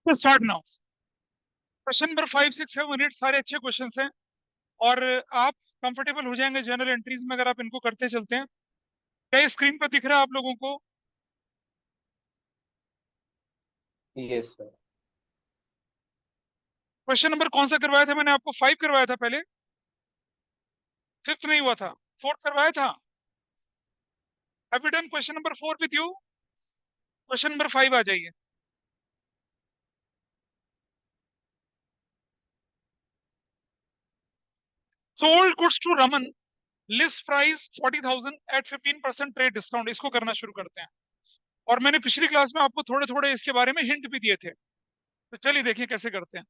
Start now. Question number 5, 6, 7, 8 सारे अच्छे question हैं। और आप कंफर्टेबल हो जाएंगे जनरल एंट्रीज में अगर आप इनको करते चलते हैं। क्या ये स्क्रीन पर दिख रहा है आप लोगों को? Yes sir. क्वेश्चन नंबर कौन सा करवाया था मैंने आपको? 5 करवाया था पहले। 5th नहीं हुआ था। 4th करवाया था। Have you done question number 4 with you? Question number 5 आ जाइए। Sold goods to Raman, list price 40,000 at 15% trade discount. इसको करना शुरू करते हैं। और मैंने पिछली क्लास में आपको थोड़े थोड़े इसके बारे में हिंट भी दिए थे, तो चलिए देखिए कैसे करते हैं।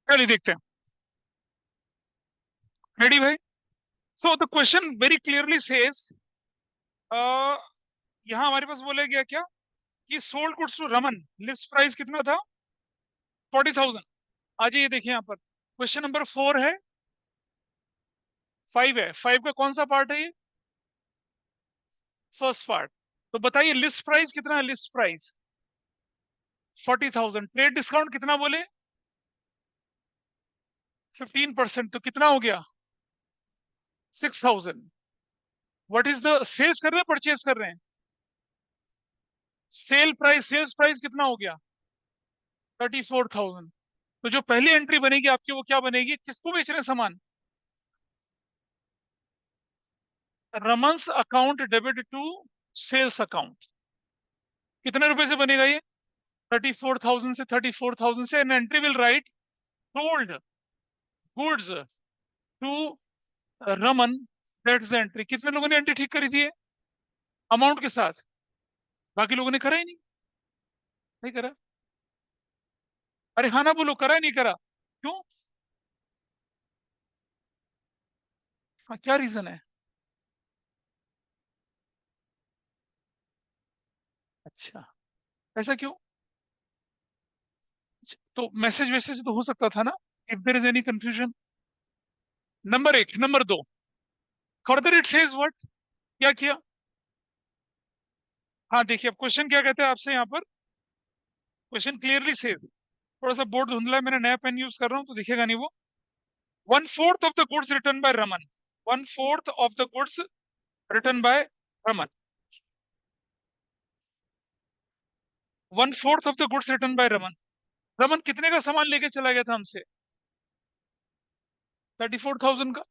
चलिए देखते हैं। रेडी भाई? So the question very clearly says, यहाँ हमारे पास बोला गया क्या कि sold goods to Raman, list price कितना था? 40,000। आ जाइए देखिए यहाँ पर क्वेश्चन नंबर 4 है, 5 है। 5 का कौन सा पार्ट है ये? First part. तो बताइए लिस्ट प्राइस कितना है? List price 40,000। ट्रेड डिस्काउंट कितना बोले? 15%। तो कितना हो गया? 6,000। व्हाट इज द सेल्स कर रहे हैं परचेज कर रहे हैं? सेल प्राइस, सेल्स प्राइस कितना हो गया? 34,000। तो जो पहली एंट्री बनेगी आपकी वो क्या बनेगी? किसको बेच रहे हैं सामान? Raman's account debit to sales account. कितने रुपए से बनेगा ये? 34,000 से। 34,000 से an entry will write sold goods to Raman. That's the entry. कितने लोगों ने एंट्री ठीक करी थी अमाउंट के साथ? बाकी लोगों ने करा ही नहीं। नहीं करा। अरे हाँ ना बोलो, करा ही नहीं करा? क्यों? हाँ, क्या रीजन है? अच्छा, ऐसा क्यों? तो मैसेज वैसेज तो हो सकता था ना, if there is any confusion. Number 1। Number 2, further it says what? क्या किया? हाँ देखिए, अब क्वेश्चन क्या कहते हैं आपसे यहाँ पर। क्वेश्चन क्लियरली सेज, थोड़ा सा बोर्ड धुंधला है, मैंने नया पेन यूज कर रहा हूँ तो दिखेगा नहीं वो। 1/4 of the goods return by Raman. 1/4 of the goods return by Raman. 1/4 of the goods return by Raman. Raman कितने का सामान लेके चला गया था हमसे? 34,000 का।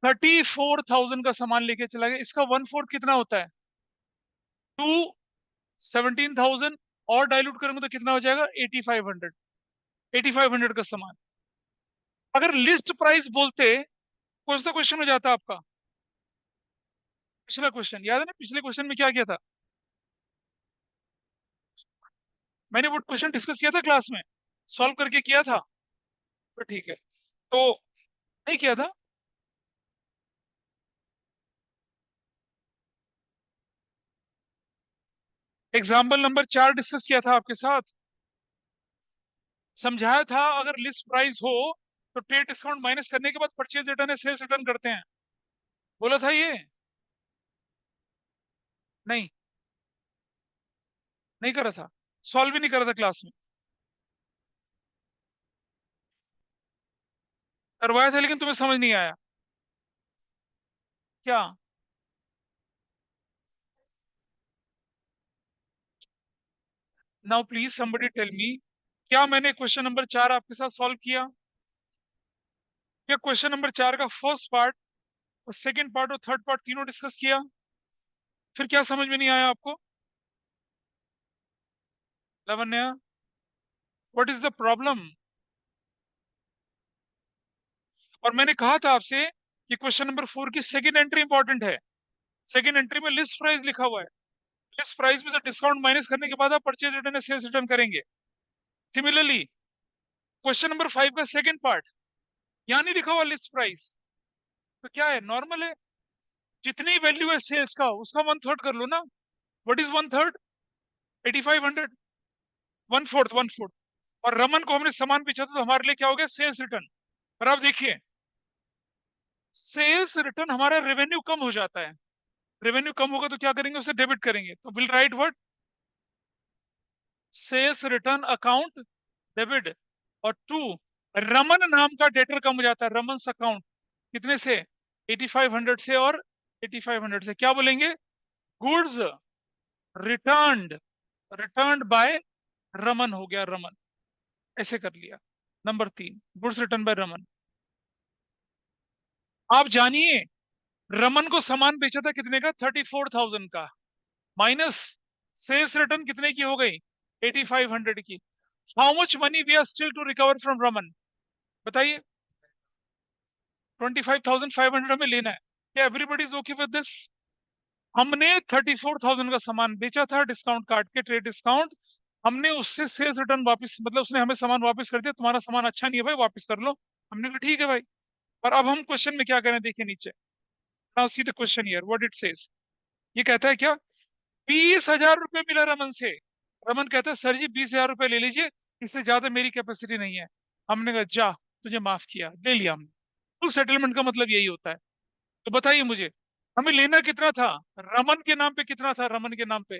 34,000 का सामान लेके चला गया। इसका 1/4 कितना होता है? 17,000। और डाइल्यूट करेंगे तो कितना हो जाएगा? 8,500। 8,500 का सामान। अगर लिस्ट प्राइस बोलते, कौन सा क्वेश्चन हो जाता आपका? पिछला क्वेश्चन याद है ना? पिछले क्वेश्चन में क्या किया था? मैंने वो क्वेश्चन डिस्कस किया था क्लास में, सॉल्व करके किया था। तो ठीक है। तो नहीं किया था? एग्जाम्पल नंबर 4 डिस्कस किया था आपके साथ। समझाया था अगर लिस्ट प्राइस हो तो ट्रेड डिस्काउंट माइनस करने के बाद परचेज रिटर्न है सेल्स रिटर्न करते हैं। बोला था ये? नहीं, नहीं करा था। सॉल्व भी नहीं करा था क्लास में। करवाया था लेकिन तुम्हें समझ नहीं आया क्या? Now please somebody tell me, क्या मैंने क्वेश्चन नंबर 4 आपके साथ सॉल्व किया? क्या क्वेश्चन नंबर 4 का फर्स्ट पार्ट और सेकंड पार्ट और थर्ड पार्ट तीनों डिस्कस किया? फिर क्या समझ में नहीं आया आपको? Lavanya, what is the problem? और मैंने कहा था आपसे कि क्वेश्चन नंबर 4 की सेकंड एंट्री इंपॉर्टेंट है। सेकंड एंट्री में लिस्ट प्राइस लिखा हुआ है। लिस्ट प्राइस में से डिस्काउंट माइनस करने के बाद आप परचेज रिटर्न या सेल्स रिटर्न करेंगे। सिमिलरली क्वेश्चन नंबर 5 का सेकंड पार्ट, यहाँ नहीं लिखा हुआ लिस्ट प्राइस, तो क्या है, नॉर्मल है। जितनी वैल्यू है सेल्स का उसका 1/3 कर लो ना। What is 1/3? 8500। 1/4, 1/4। और रमन को हमने सामान बेचा था तो हमारे लिए क्या हो गया, सेल्स रिटर्न। और आप देखिए, सेल्स रिटर्न हमारा रेवेन्यू कम हो जाता है। रेवेन्यू कम होगा तो क्या करेंगे, उसे डेबिट करेंगे, तो will write what, sales return account debit. और टू, रमन नाम का डेटर कम हो जाता है, रमन अकाउंट, कितने से, 8500 से। और 8500 से क्या बोलेंगे, goods returned, returned by Raman हो गया, रमन। ऐसे कर लिया। Number 3, goods return by Raman. आप जानिए, रमन को सामान बेचा था कितने का, 34,000 का, माइनस सेल्स रिटर्न कितने की हो गई, 8500 की। How much money we are still to recover from Raman, बताइए। 25,500 हमें लेना है। क्या everybody is okay with this? हमने 34,000 का सामान बेचा था डिस्काउंट काट के, ट्रेड डिस्काउंट। हमने उससे सेल्स रिटर्न वापस, मतलब उसने हमें सामान वापस कर दिया, तुम्हारा सामान अच्छा नहीं है भाई, वापस कर लो। हमने कहा ठीक है भाई। और अब हम क्वेश्चन में क्या करें, देखिए नीचे। Now see the question here, what it says. ये कहता है क्या, 20,000 रुपये मिला रमन से। रमन कहता है सर जी 20,000 रुपये ले लीजिए, इससे ज्यादा मेरी कैपेसिटी नहीं है। हमने कहा जा, तुझे माफ किया, ले लिया हमने। फुल सेटलमेंट का मतलब यही होता है। तो बताइए मुझे, हमें लेना कितना था, रमन के नाम पे कितना था, रमन के नाम पे,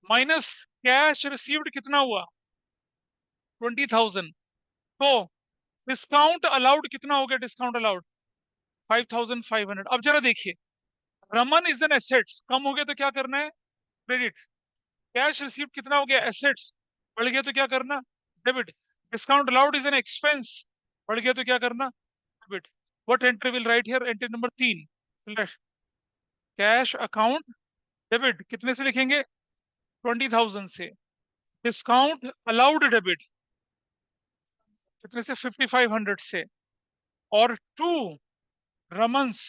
माइनस कैश रिसीव्ड कितना हुआ, 20,000। तो डिस्काउंट अलाउड कितना हो गया, डिस्काउंट अलाउड 5,500। अब जरा देखिए, रमन इज एन एसेट्स, कम हो गया तो क्या करना है, क्रेडिट। कैश रिसीव्ड कितना हो गया, एसेट्स, बढ़ गया तो क्या करना, debit. Discount allowed is an expense, बढ़ गया तो क्या करना, debit. What entry will write here, entry number 3, cash account debit, कितने से लिखेंगे, 20,000 से। डिस्काउंट अलाउड डेबिट, कितने से, 5,500 से। और टू, रमन्स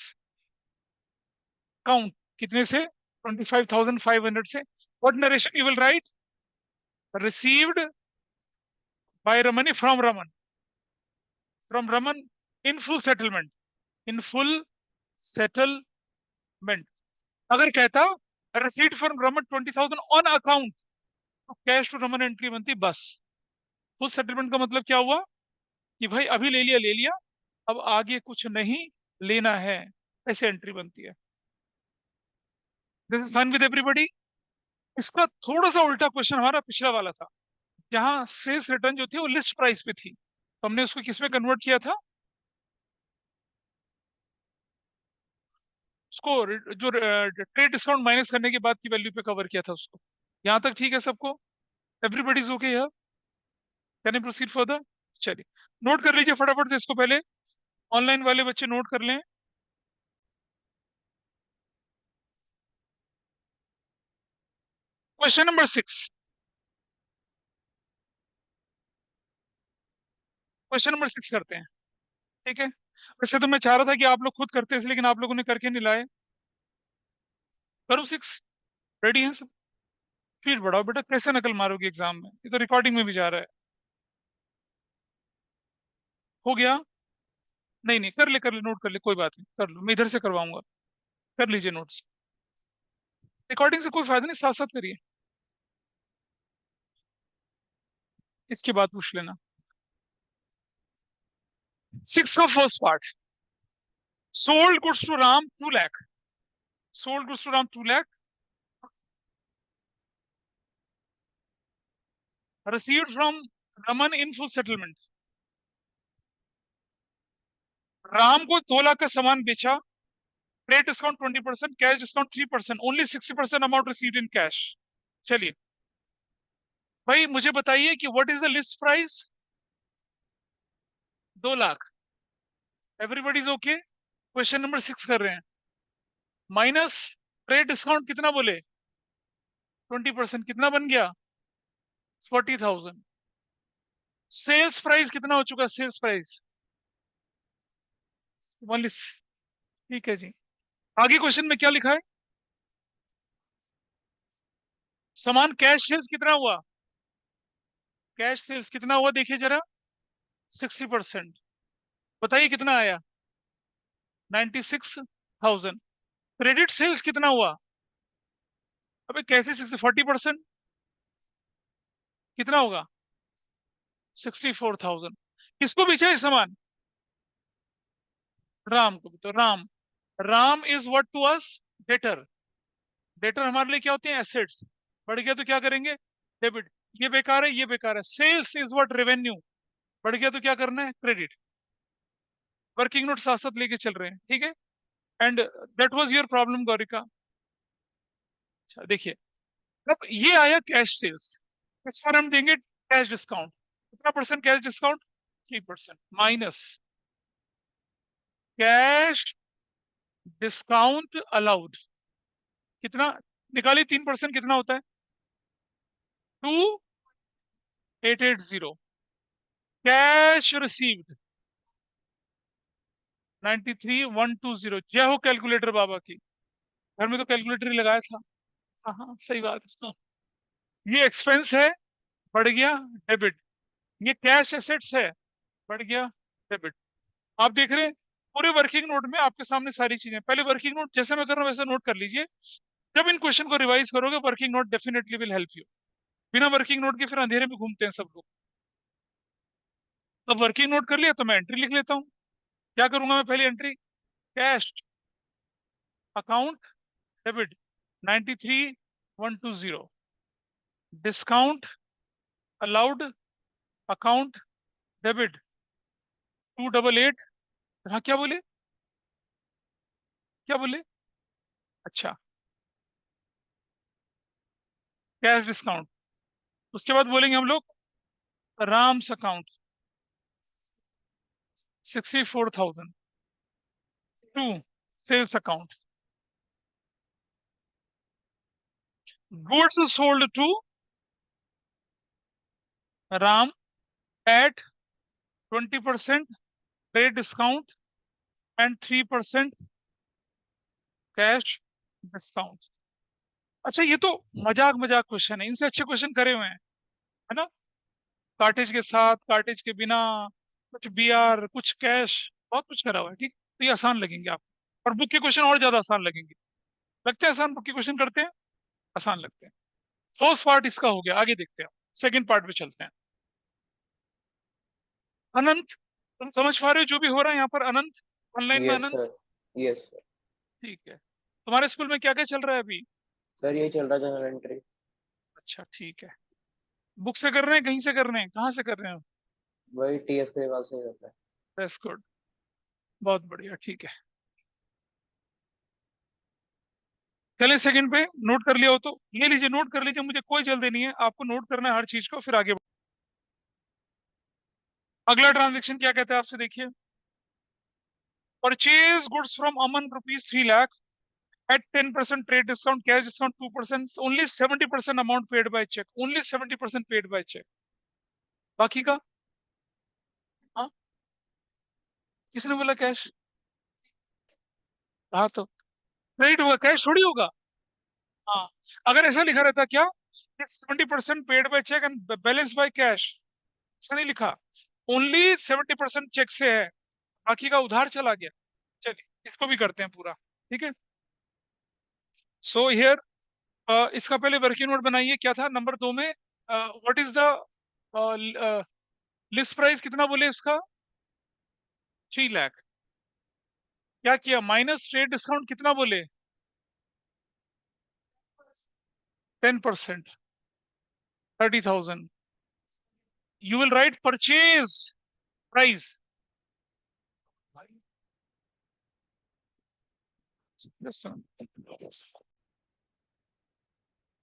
अकाउंट, कितने से, 25,500 से। What narration you will right, received by Raman, from Raman, from Raman in full settlement, in full settlement. अगर कहता received from Raman 20,000 on account, तो कैश टू रमन एंट्री बनती बस। फुल सेटलमेंट का मतलब क्या हुआ, कि भाई अभी ले लिया, ले लिया, अब आगे कुछ नहीं लेना है, ऐसे एंट्री बनती है। This is fine with everybody. इसका थोड़ा सा उल्टा क्वेश्चन हमारा पिछला वाला था, जहां सेल्स रिटर्न जो थी वो लिस्ट प्राइस पे थी, तो हमने उसको किस में कन्वर्ट किया था, उसको जो ट्रेड डिस्काउंट माइनस करने के बाद की वैल्यू पे कवर किया था उसको। यहां तक ठीक है सबको, everybody is okay here, can I proceed further? चलिए, नोट कर लीजिए फटाफट से इसको पहले, ऑनलाइन वाले बच्चे नोट कर लें। क्वेश्चन नंबर 6, क्वेश्चन नंबर 6 करते हैं, ठीक है। वैसे तो मैं चाह रहा था कि आप लोग खुद करते हैं, लेकिन आप लोगों ने करके नहीं लाए। करो 6, रेडी है सब? फिर बढ़ाओ बेटा, कैसे नकल मारोगे एग्जाम में, ये तो रिकॉर्डिंग में भी जा रहा है। हो गया? नहीं नहीं, कर ले, नोट कर ले, कोई बात नहीं, कर लो, मैं इधर से करवाऊंगा। कर लीजिए नोट्स, रिकॉर्डिंग से कोई फायदा नहीं, साथ साथ करिए, इसके बाद पूछ लेना। 6 का first part, sold goods to Ram 2 lakh, sold goods to Ram 2 lakh, received from Raman in full settlement. Ram को 2 लाख का सामान बेचा, trade discount 20%, cash discount 3%, only 60% amount received in cash. चलिए भाई, मुझे बताइए कि what is the list price, 2 lakh. Everybody is okay? Question number 6 कर रहे हैं, माइनस ट्रेड डिस्काउंट कितना बोले, 20%, कितना बन गया, 40,000। सेल्स प्राइस कितना हो चुका, सेल्स प्राइस 1, ठीक है जी। आगे क्वेश्चन में क्या लिखा है, समान कैश सेल्स कितना हुआ, कैश सेल्स कितना हुआ देखिए जरा, 60%, बताइए कितना आया? 96,000। क्रेडिट सेल्स कितना हुआ? अबे कैसे 40%, कितना होगा? 64,000। किसको बेचा है सामान? राम को। तो Ram is what to us? Debtor. Debtor हमारे लिए क्या होते हैं? एसेट्स। बढ़ गया तो क्या करेंगे? डेबिट। ये बेकार है, ये बेकार है। Sales is what? रेवेन्यू। बढ़ गया तो क्या करना है? क्रेडिट। वर्किंग नोट साथ साथ लेके चल रहे हैं, ठीक है। And that was your problem Gaurika. अच्छा देखिए, अब ये आया कैश सेल्स, इस पर हम देंगे कैश डिस्काउंट। कितना percent cash discount? 3%। Minus cash discount allowed, कितना निकालिए? 3% कितना होता है? 2880। Cash received 93,120। जय हो कैलकुलेटर बाबा की। घर में तो कैलकुलेटर ही लगाया था। हाँ हाँ सही बात है। हाँ। ये एक्सपेंस है, बढ़ गया डेबिट। ये कैश एसेट्स है, बढ़ गया डेबिट। आप देख रहे हैं पूरे वर्किंग नोट में आपके सामने सारी चीजें। पहले वर्किंग नोट जैसे मैं कर रहा हूँ वैसे नोट कर लीजिए। जब इन क्वेश्चन को रिवाइज करोगे working note definitely will help you. बिना वर्किंग नोट के फिर अंधेरे में घूमते हैं सब लोग। अब वर्किंग नोट कर लिया तो मैं एंट्री लिख लेता हूँ। क्या करूंगा मैं? पहली entry cash account debit 93,120। Discount allowed account debit 288। हाँ क्या बोले? क्या बोले? अच्छा, कैश डिस्काउंट। उसके बाद बोलेंगे हम लोग Ram's account 64,000 to sales account. Goods sold to Ram at 20% trade discount and 3% cash discount. अच्छा ये तो मजाक मजाक क्वेश्चन है, इनसे अच्छे क्वेश्चन करे हुए हैं, है ना। कार्टेज के साथ, कार्टेज के बिना, कुछ बीआर, कुछ कैश, बहुत कुछ करा हुआ है, ठीक। तो ये आसान लगेंगे आपको, और बुक के क्वेश्चन और ज्यादा आसान लगेंगे। लगते हैं आसान? बुक के क्वेश्चन करते हैं आसान लगते हैं। फर्स्ट पार्ट इसका हो गया, आगे देखते हैं। सेकंड पार्ट में चलते हैं। अनंत, तुम समझ पा रहे हो जो भी हो रहा है यहाँ पर? अनंत, ऑनलाइन में यस अनंत, सर। Yes sir. ठीक है। तुम्हारे स्कूल में क्या क्या चल रहा है अभी? सर ये चल रहा जनरल एंट्री। अच्छा ठीक है। बुक से कर रहे हैं, कहीं से कर रहे हैं, कहाँ से कर रहे हैं? वही टीएस के पास से होता है। दैट्स गुड, बहुत बढ़िया, ठीक है। चलिए सेकंड पे, नोट कर लिया हो तो ले लीजिए, नोट कर लीजिए, मुझे कोई जल्दी नहीं है, आपको नोट करना है हर चीज को, फिर आगे अगला ट्रांजेक्शन क्या कहता है आपसे, देखिए। Purchase goods from Aman rupees 3 lakh at 10% trade discount, cash discount 2%, only 70% amount paid by check, only 70% paid by check। बाकी का? हाँ, किसने बोला कैश? हाँ तो क्रेडिट होगा, कैश थोड़ी होगा। हाँ, अगर ऐसा लिखा रहता क्या, 70% paid by cheque and balance by cash, ऐसा नहीं लिखा। ओनली 70% चेक से है, बाकी का उधार चला गया। चलिए इसको भी करते हैं पूरा, ठीक है। सो हियर इसका पहले वर्किंग नोट बनाइए। क्या था नंबर 2 में? What is the list price, कितना बोले उसका? 3 लाख। क्या किया? माइनस ट्रेड डिस्काउंट, कितना बोले? 10%, 30,000। You will write purchase price.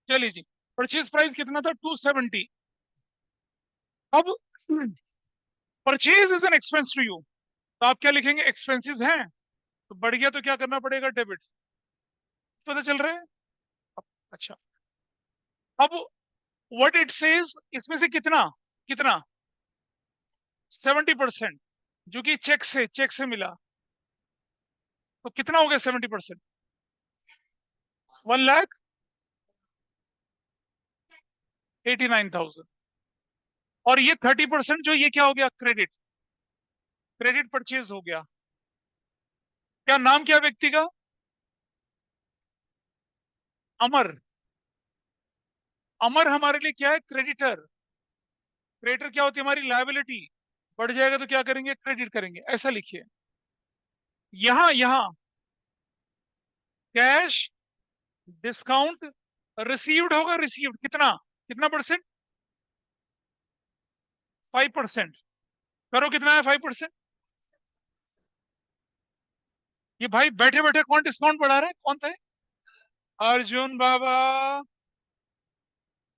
चलिए जी, परचेज प्राइस कितना था? 270। अब purchase is an expense to you, तो आप क्या लिखेंगे? एक्सपेंसेस हैं, तो बढ़ गया तो क्या करना पड़ेगा? डेबिट। पता चल रहा है? अच्छा, अब व्हाट इट सेज, इसमें से कितना, कितना? 70%, जो कि चेक से मिला, तो कितना हो गया 70%? 1,89,000। और ये 30% जो, ये क्या हो गया? क्रेडिट। क्रेडिट परचेज हो गया। क्या नाम क्या व्यक्ति का? अमर। अमर हमारे लिए क्या है? क्रेडिटर। क्रेडिटर क्या होती है? हमारी लायबिलिटी। बढ़ जाएगा तो क्या करेंगे? क्रेडिट करेंगे। ऐसा लिखिए। यहां यहां कैश डिस्काउंट रिसीव्ड होगा। रिसीव्ड कितना? कितना परसेंट? 5%। करो, कितना है 5%? ये भाई बैठे बैठे कौन डिस्काउंट बढ़ा रहा है? कौन था ये? अर्जुन बाबा,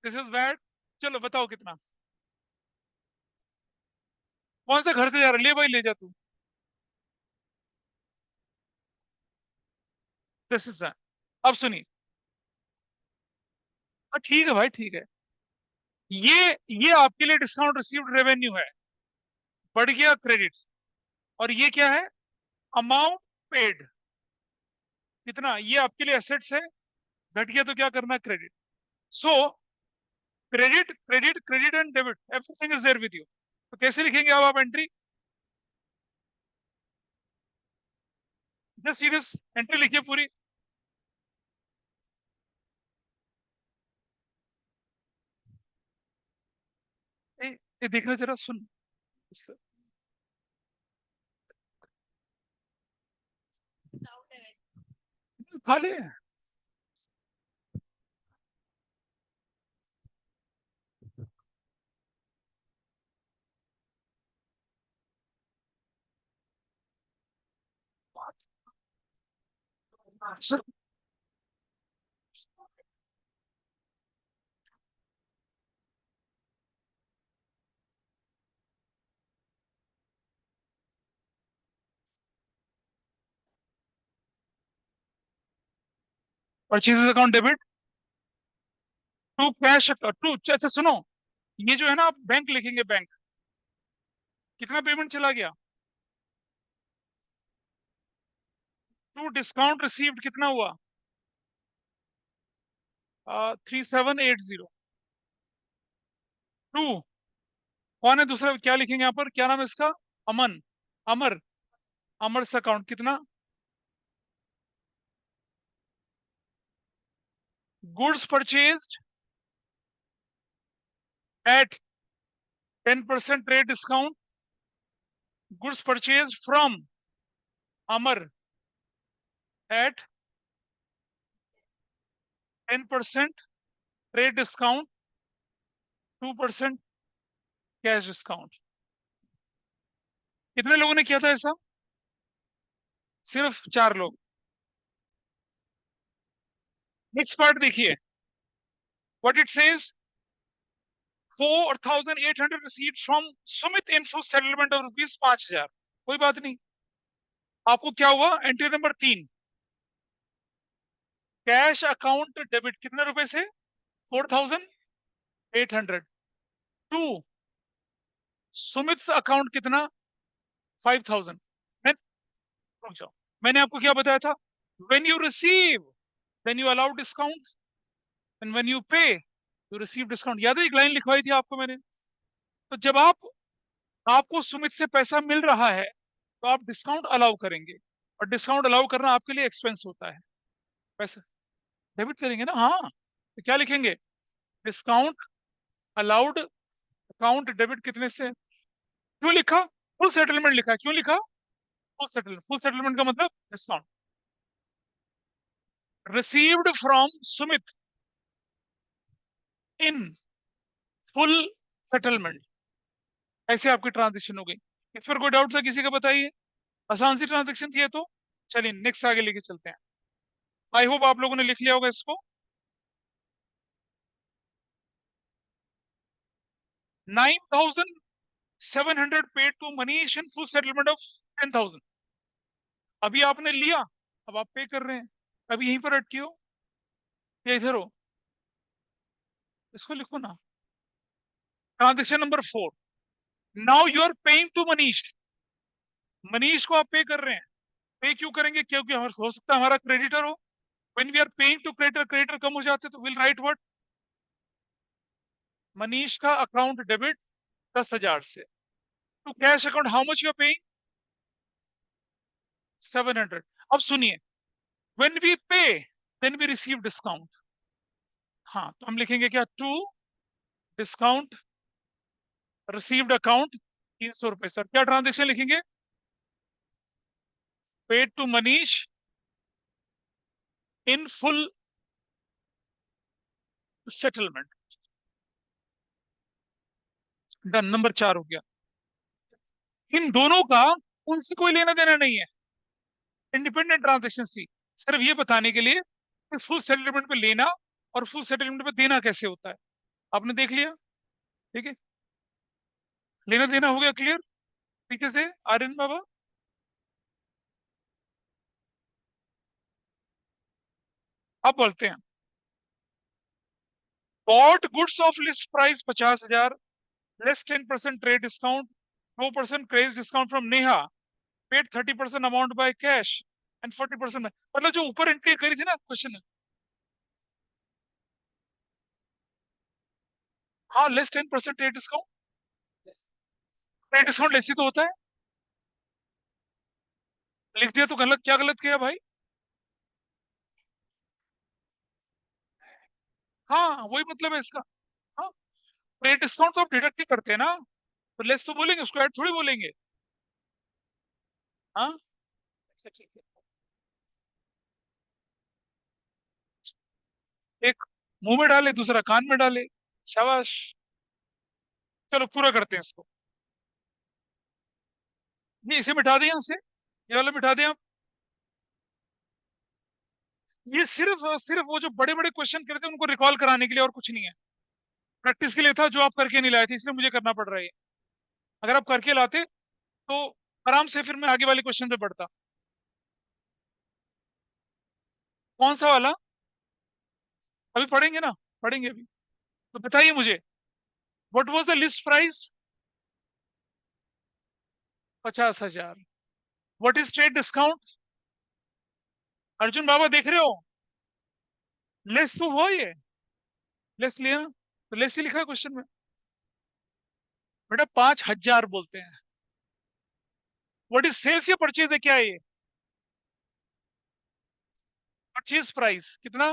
दिस इज बैड। चलो बताओ कितना। कौन सा घर से जा रहा है? ले भाई, ले जा तू। This is. अब सुनिए। ठीक है भाई, ठीक है। ये आपके लिए डिस्काउंट रिसीव्ड रेवेन्यू है। बढ़ गया क्रेडिट। और ये क्या है? Amount paid. कितना? ये आपके लिए एसेट्स है। घट गया तो क्या करना? Credit. So credit credit credit and debit, everything is there with you. तो कैसे लिखेंगे अब आप एंट्री? जस्ट सीरियस एंट्री लिखिए पूरी। ये देखना जरा, सुन। खा ले। Sir, purchases account debit to cash to. अच्छा सुनो, ये जो है ना, आप बैंक लिखेंगे। बैंक कितना पेमेंट चला गया? टू डिस्काउंट रिसीव्ड कितना हुआ? 3780। टू कौन है दूसरा? क्या लिखेंगे यहाँ पर? क्या नाम है इसका? अमन। अमर। अमर से अकाउंट कितना? Goods purchased at 10% trade discount. Goods purchased from Amar at 10% trade discount, 2% cash discount. कितने लोगों ने किया था ऐसा? सिर्फ 4 लोग। नेक्स्ट पार्ट देखिए, what it says. 4800 received from Sumit in full settlement of ₹5000। कोई बात नहीं। आपको क्या हुआ? Entry number 3, cash account debit कितने रुपए से? 4800। टू सुमित अकाउंट कितना? 5000। मैं रुक जाओ। मैंने आपको क्या बताया था? When you receive then you allow discount, and when you pay you receive discount. याद है? एक लाइन लिखवाई थी आपको मैंने। तो जब आपको सुमित से पैसा मिल रहा है तो आप डिस्काउंट अलाउ करेंगे। और डिस्काउंट अलाउ करना आपके लिए एक्सपेंस होता है। पैसा डेबिट करेंगे ना? हाँ, तो क्या लिखेंगे? डिस्काउंट अलाउड अकाउंट डेबिट कितने से? क्यों लिखा? फुल सेटलमेंट लिखा। क्यों लिखा फुल सेटलमेंट? फुल सेटलमेंट का मतलब discount. Received from Sumit in full settlement. ऐसे आपकी ट्रांजेक्शन हो गई। इस पर कोई डाउट था किसी का? बताइए। आसान सी ट्रांजेक्शन थी ये तो। चलिए नेक्स्ट आगे लेके चलते हैं। आई होप आप लोगों ने लिख लिया होगा इसको। 9700 paid to Manish in full settlement of 10,000। अभी आपने लिया, अब आप पे कर रहे हैं। अभी यहीं पर अटके हो या इधर हो? इसको लिखो ना। Transaction number 4, now you are paying to Manish. Manish को आप पे कर रहे हैं। पे क्यों करेंगे? क्योंकि हो सकता है हमारा क्रेडिटर हो। When we are paying to creditor, creditor कम हो जाते तो विल राइट व्हाट? मनीष का अकाउंट डेबिट 10,000 से। To cash account how much you are paying? 700। अब सुनिए, when we pay then we receive discount। हाँ, तो हम लिखेंगे क्या, टू डिस्काउंट रिसीव्ड अकाउंट 300 रुपए। सर क्या ट्रांजेक्शन लिखेंगे, paid to Manish in full settlement. Done, number 4 हो गया। इन दोनों का उनसे कोई लेना देना नहीं है, इंडिपेंडेंट ट्रांजेक्शन थी, सिर्फ ये बताने के लिए कि फुल सेटलमेंट पे लेना और फुल सेटलमेंट पे देना कैसे होता है। आपने देख लिया, ठीक है, लेना देना हो गया क्लियर तरीके से आर्यन बाबा। अब बोलते हैं, bought goods of list price 50,000, less 10% trade discount, 2% craze discount from Neha, paid 30% amount by cash and 40%। मतलब जो ऊपर एंट्री करी थी ना क्वेश्चन में, हाँ, less 10% trade discount, trade discount less ही तो होता है, लिख दिया तो गलत, क्या गलत किया भाई। हाँ, वही मतलब है इसका। हाँ, ट्रेड डिस्काउंट तो आप डिडक्ट ही करते हैं ना, तो लेस तो बोलेंगे, उसको ऐड थोड़ी बोलेंगे। हाँ, अच्छा ठीक है, एक मुंह में डाले दूसरा कान में डाले, शाबाश। चलो पूरा करते हैं इसको, ये इसे मिटा दें यहाँ से, ये वाला मिटा दें आप। ये सिर्फ सिर्फ वो जो बड़े बड़े क्वेश्चन करते हैं उनको रिकॉल कराने के लिए, और कुछ नहीं है, प्रैक्टिस के लिए था, जो आप करके नहीं लाए थे इसलिए मुझे करना पड़ रहा है। अगर आप करके लाते तो आराम से फिर मैं आगे वाले क्वेश्चन पे बढ़ता। कौन सा वाला, अभी पढ़ेंगे ना, पढ़ेंगे अभी। तो बताइए मुझे, what was the list price, 50,000। What is trade discount, Arjun बाबा देख रहे हो, लेस तो हुआ, ये लेस लिया ना, तो लेस ही लिखा है क्वेश्चन में। बेटा 5,000 बोलते हैं। व्हाट इज सेल्स या परचेज है, क्या है ये, परचेज प्राइस कितना,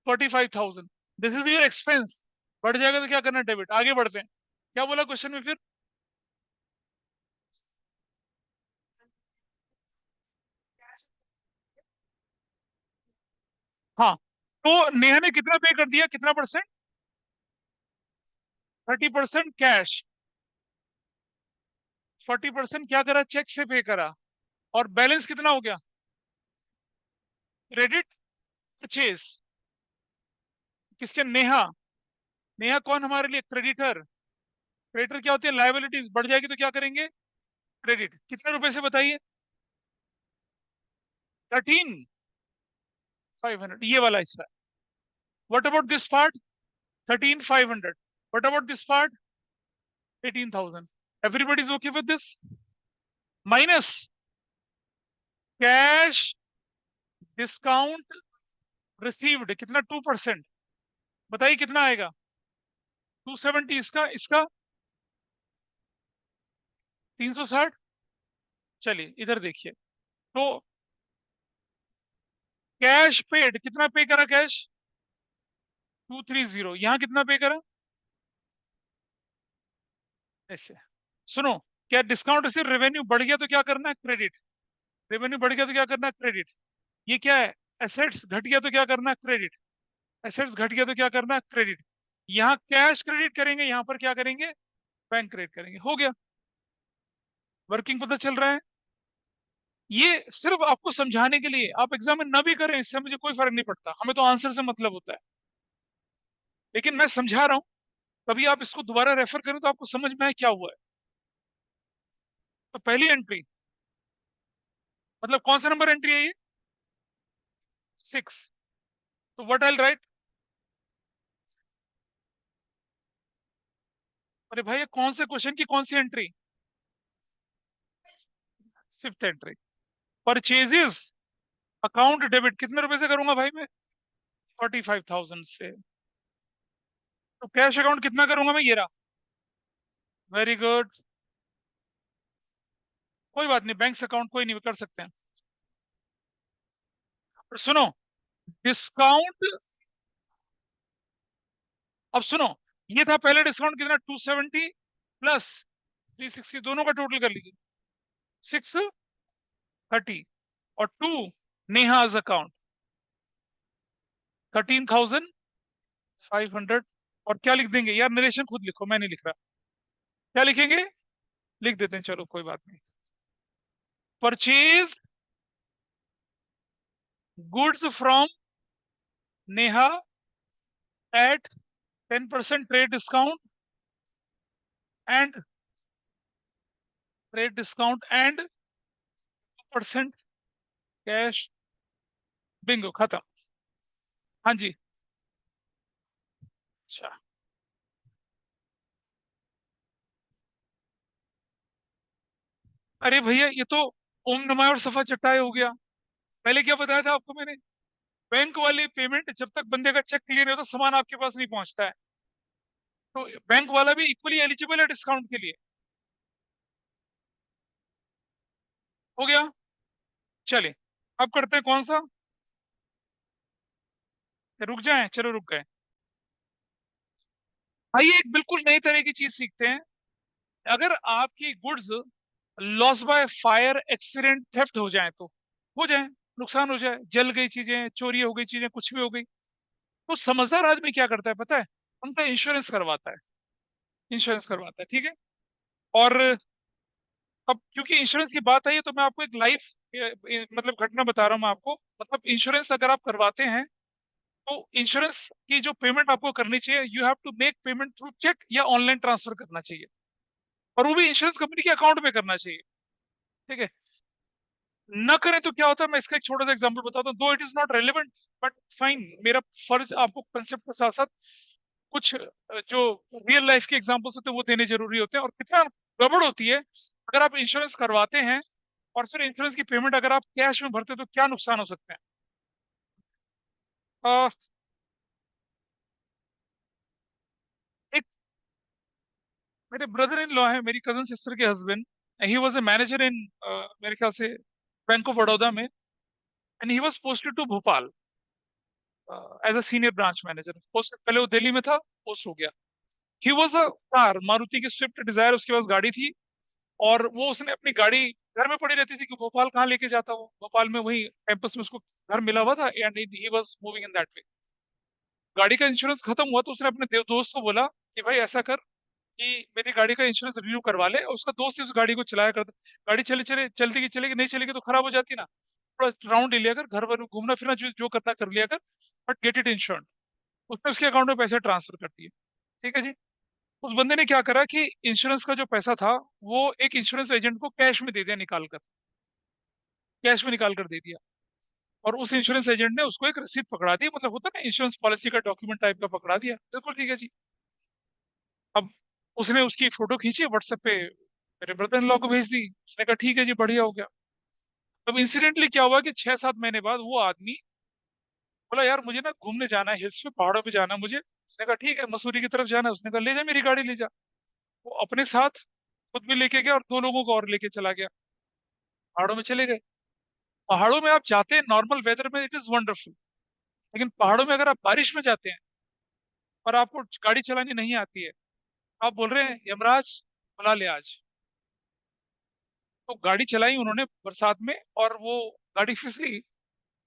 45,000। दिस इज योर एक्सपेंस, बढ़ जाएगा तो क्या करना, डेबिट। आगे बढ़ते हैं, क्या बोला क्वेश्चन में फिर। हाँ, तो नेहा ने कितना पे कर दिया, कितना परसेंट, 30% कैश, 40% क्या करा, चेक से पे करा, और बैलेंस कितना हो गया, क्रेडिट परचेज। किसके, नेहा। नेहा कौन हमारे लिए, क्रेडिटर। क्रेडिटर क्या होती है, लाइबिलिटीज, बढ़ जाएगी तो क्या करेंगे, क्रेडिट। कितने रुपए से बताइए, 13,500, ये वाला हिस्सा। What about this part, 13,500। What about this part, 18,000। Everybody is okay with this, minus cash discount received, कितना, 2%। बताइए कितना आएगा, 270। इसका इसका 360। चलिए इधर देखिए, तो कैश पेड, कितना पे करा कैश, 230। यहां कितना पे करा, ऐसे। सुनो, क्या डिस्काउंट रिसीव, रेवेन्यू बढ़ गया तो क्या करना है, क्रेडिट। रेवेन्यू बढ़ गया तो क्या करना है, क्रेडिट। ये क्या है, एसेट्स घट गया तो क्या करना है, क्रेडिट। एसेट्स घट गया तो क्या करना है, क्रेडिट। यहाँ कैश क्रेडिट करेंगे, यहाँ पर क्या करेंगे, बैंक क्रेडिट करेंगे, हो गया। वर्किंग पता चल रहा है। ये सिर्फ आपको समझाने के लिए, आप एग्जाम में ना भी करें इससे मुझे कोई फर्क नहीं पड़ता, हमें तो आंसर से मतलब होता है, लेकिन मैं समझा रहा हूँ, कभी आप इसको दोबारा रेफर करें तो आपको समझ में आए क्या हुआ है। तो पहली एंट्री, मतलब कौन सा नंबर एंट्री है ये, 6। तो व्हाट आई राइट, अरे भाई ये कौन से क्वेश्चन की कौन सी entry, 5th entry. Purchases account debit कितने रुपए से करूंगा भाई मैं, 45,000 से। तो कैश अकाउंट कितना करूंगा मैं, ये रहा, वेरी गुड। कोई बात नहीं, बैंक अकाउंट कोई नहीं कर सकते हैं। और सुनो, डिस्काउंट, अब सुनो, ये था पहले डिस्काउंट कितना, 270 प्लस 360, दोनों का टोटल कर लीजिए 630, और 2 नेहाज अकाउंट 13,500। और क्या लिख देंगे यार, नरेशन खुद लिखो, मैं नहीं लिख रहा, क्या लिखेंगे, लिख देते हैं, चलो कोई बात नहीं। Purchase goods from Neha at 10% trade discount and trade discount and 2% cash, bingo, खत्म। हाँ जी। अच्छा, अरे भैया ये तो ओम नमः और सफा चट्टाई हो गया। पहले क्या बताया था आपको मैंने, बैंक वाली पेमेंट जब तक बंदे का चेक क्लियर नहीं होता सामान आपके पास नहीं पहुंचता है, तो बैंक वाला भी इक्वली एलिजिबल है डिस्काउंट के लिए। हो गया। चलिए, अब करते हैं कौन सा, रुक जाएं, चलो रुक गए। आइए एक बिल्कुल नई तरह की चीज सीखते हैं। अगर आपकी goods loss by fire, accident, theft हो जाए, तो हो जाए, नुकसान हो जाए, जल गई चीजें, चोरी हो गई चीजें, कुछ भी हो गई, तो समझदार आदमी क्या करता है पता है, उनका इंश्योरेंस करवाता है। इंश्योरेंस करवाता है, ठीक है। और अब क्योंकि इंश्योरेंस की बात आई है, तो मैं आपको एक लाइफ मतलब घटना बता रहा हूँ मैं आपको। मतलब इंश्योरेंस अगर आप करवाते हैं, तो इंश्योरेंस की जो पेमेंट आपको करनी चाहिए, you have to make payment through cheque या ऑनलाइन ट्रांसफर करना चाहिए, और वो भी इंश्योरेंस कंपनी के अकाउंट में करना चाहिए, ठीक है। न करें तो क्या होता है, मैं इसका एक छोटा सा एग्जांपल बताता हूँ, दो it is not relevant, but fine, मेरा फर्ज आपको कंसेप्ट के साथ साथ कुछ जो रियल लाइफ के एग्जांपल्स होते हैं वो देने जरूरी होते हैं, और कितना गड़बड़ होती है अगर आप इंश्योरेंस करवाते हैं और फिर इंश्योरेंस की पेमेंट अगर आप कैश में भरते हैं, तो क्या नुकसान हो सकते हैं। अ, एक मेरे ब्रदर इन लॉ है, मेरी कजन सिस्टर के husband, he was a manager in, मेरे ख्याल से बैंक ऑफ बड़ौदा में, and he was posted to Bhopal as a senior branch manager. Post पहले वो दिल्ली में था, पोस्ट हो गया। He was a car, Maruti की स्विफ्ट डिजायर उसके पास गाड़ी थी, और वो उसने अपनी गाड़ी घर में पड़ी रहती थी कि भोपाल कहाँ लेके जाता, वो भोपाल में वही कैंपस में उसको घर मिला हुआ था, and he was moving in that way. गाड़ी का इंश्योरेंस खत्म हुआ, तो उसने अपने दोस्त को बोला कि भाई ऐसा कर कि मेरी गाड़ी का इंश्योरेंस रिन्यू करवा ले, और उसका दोस्त ही उस गाड़ी को चलाया करता। गाड़ी चले चले चलती की चलेगी, नहीं चलेगी तो खराब हो जाती ना, थोड़ा राउंड ले लिया कर, घर भर घूमना फिरना जो जो करना कर लिया कर, बट गेट इट इंश्योर्ड। उसने उसके अकाउंट में पैसे ट्रांसफर कर दिए, ठीक है जी। उस बंदे ने क्या करा कि इंश्योरेंस का जो पैसा था, वो एक इंश्योरेंस एजेंट को कैश में दे दिया, निकाल कर, कैश में निकाल कर दे दिया। और उस इंश्योरेंस एजेंट ने उसको एक रसीद पकड़ा दी, मतलब होता है ना इंश्योरेंस पॉलिसी का डॉक्यूमेंट टाइप का, पकड़ा दिया, बिल्कुल ठीक है जी। अब उसने उसकी फोटो खींची, व्हाट्सएप पे मेरे ब्रदर इन लॉ को भेज दी, उसने कहा ठीक है जी, बढ़िया हो गया। अब इंसिडेंटली क्या हुआ कि 6-7 महीने बाद वो आदमी बोला यार मुझे ना घूमने जाना है, हिल्स पे, पहाड़ों पे जाना है मुझे। उसने कहा ठीक है, मसूरी की तरफ जाना है। उसने कहा ले जा, मेरी गाड़ी ले जा। वो अपने साथ खुद भी लेके गया और 2 लोगों को और लेके चला गया, पहाड़ों में चले गए। पहाड़ों में आप जाते हैं नॉर्मल वेदर में, इट इज वंडरफुल, लेकिन पहाड़ों में अगर आप बारिश में जाते हैं और आपको गाड़ी चलानी नहीं आती है, आप बोल रहे हैं यमराज बुला ले आज, तो गाड़ी चलाई उन्होंने बरसात में, और वो गाड़ी फिसली,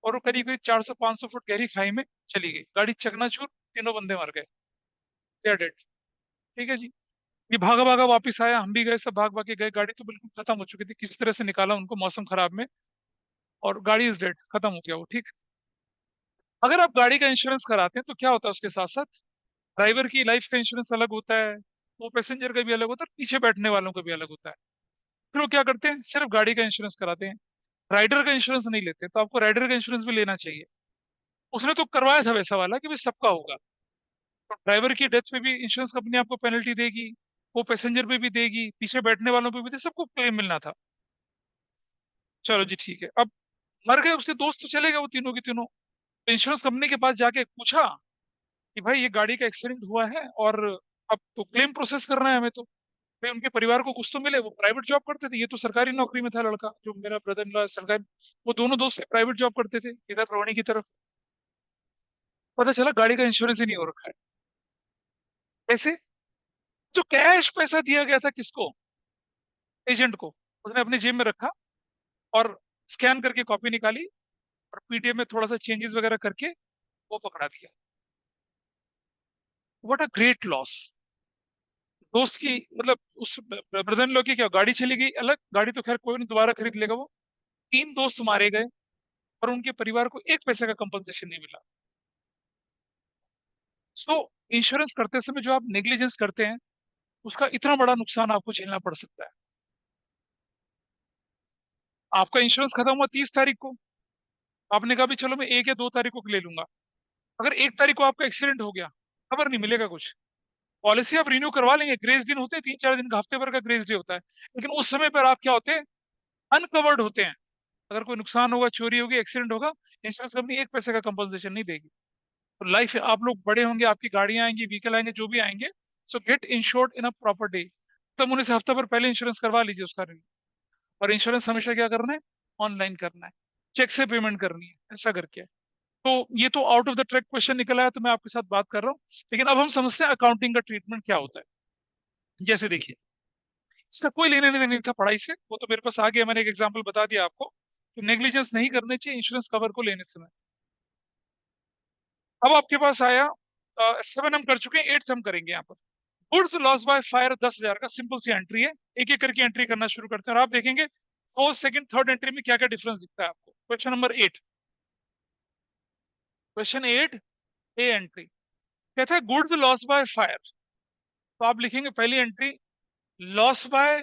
और वो करीब करीब 400-500 फुट गहरी खाई में चली गई, गाड़ी चकनाचूर, तीनों बंदे मर गए, दे आर डेड, ठीक है जी। ये भागा भागा वापस आया, हम भी गए, सब भाग भाग के गए, गाड़ी तो बिल्कुल खत्म हो चुकी थी, किसी तरह से निकाला उनको मौसम खराब में, और गाड़ी इज डेड, खत्म हो गया वो, ठीक। अगर आप गाड़ी का इंश्योरेंस कराते हैं तो क्या होता है उसके साथ साथ, ड्राइवर की लाइफ का इंश्योरेंस अलग होता है, वो पैसेंजर का भी अलग होता है, पीछे बैठने वालों का भी अलग होता है। फिर वो क्या करते हैं, सिर्फ गाड़ी का इंश्योरेंस कराते हैं, राइडर का इंश्योरेंस नहीं लेते। तो आपको राइडर का इंश्योरेंस भी लेना चाहिए। उसने तो करवाया था वैसा वाला कि भाई सबका होगा, तो ड्राइवर की डेथ पे भी इंश्योरेंस कंपनी आपको पेनल्टी देगी, वो पैसेंजर पे भी देगी, पीछे बैठने वालों पे भी दे, सबको क्लेम मिलना था। चलो जी ठीक है। अब मर गए, उसके दोस्त तो चले गए वो तीनों के तीनों। इंश्योरेंस कंपनी के पास जाके पूछा कि भाई ये गाड़ी का एक्सीडेंट हुआ है, और अब तो क्लेम प्रोसेस करना है हमें, तो भाई उनके परिवार को कुछ तो मिले, वो प्राइवेट जॉब करते थे, ये तो सरकारी नौकरी में था लड़का जो मेरा ब्रदर इन लॉ सरकारी, वो दोनों दोस्त प्राइवेट जॉब करते थे इधर रोहिणी की तरफ। पता चला गाड़ी का इंश्योरेंस ही नहीं हो रखा है। ऐसे जो कैश पैसा दिया गया था किसको, एजेंट को, उसने अपनी जेब में रखा और स्कैन करके कॉपी निकाली और पीटीएम में थोड़ा सा चेंजेस वगैरह करके वो पकड़ा दिया। What a great loss. दोस्त की मतलब उस ब्रदर इन लॉ की क्या गाड़ी चली गई अलग, गाड़ी तो खैर कोई नहीं दोबारा खरीद लेगा वो, तीन दोस्त मारे गए और उनके परिवार को एक पैसे का कंपनसेशन नहीं मिला। सो इंश्योरेंस करते समय जो आप नेग्लिजेंस करते हैं उसका इतना बड़ा नुकसान आपको झेलना पड़ सकता है। आपका इंश्योरेंस खत्म हुआ 30 तारीख को, आपने कहा भी चलो मैं 1 या 2 तारीख को ले लूंगा, अगर 1 तारीख को आपका एक्सीडेंट हो गया, खबर नहीं मिलेगा कुछ। पॉलिसी आप रिन्यू करवा लेंगे, ग्रेस दिन होते हैं 3-4 दिन का, हफ्ते भर का ग्रेस डे होता है, लेकिन उस समय पर आप क्या होते हैं, अनकवर्ड होते हैं। अगर कोई नुकसान होगा, चोरी होगी, एक्सीडेंट होगा, इंश्योरेंस कंपनी एक पैसे का कंपनसेशन नहीं देगी। तो लाइफ, आप लोग बड़े होंगे, आपकी गाड़ियां आएंगी, व्हीकल आएंगे, जो भी आएंगे, सो gate insured in a proper day. तब उन्हें से हफ्ता भर पहले इंश्योरेंस करवा लीजिए उसका रिन्यू। और इंश्योरेंस हमेशा क्या करना है, ऑनलाइन करना है, चेक से पेमेंट करनी है, ऐसा करके। तो ये तो out of the track question निकला है, तो मैं आपके साथ बात कर रहा हूँ। लेकिन अब हम समझते हैं अकाउंटिंग का ट्रीटमेंट क्या होता है। जैसे देखिए, इसका कोई लेने देने नहीं था पढ़ाई से, वो तो मेरे पास आ गया, मैंने एक एग्जांपल बता दिया आपको कि नेग्लिजेंस नहीं करने चाहिए इंश्योरेंस कवर को लेने समय। अब आपके पास आया 7 हम कर चुके हैं, 8 हम करेंगे यहाँ पर। गुड्स लॉस बाय फायर 10,000 का सिंपल सी एंट्री है, एक एक करके एंट्री करना शुरू करते हैं और आप देखेंगे फर्स्ट सेकंड थर्ड एंट्री में क्या क्या डिफरेंस दिखता है आपको। क्वेश्चन नंबर 8, क्वेश्चन 8 ए एंट्री कहता है गुड्स लॉस बाय फायर। तो आप लिखेंगे पहली entry, loss by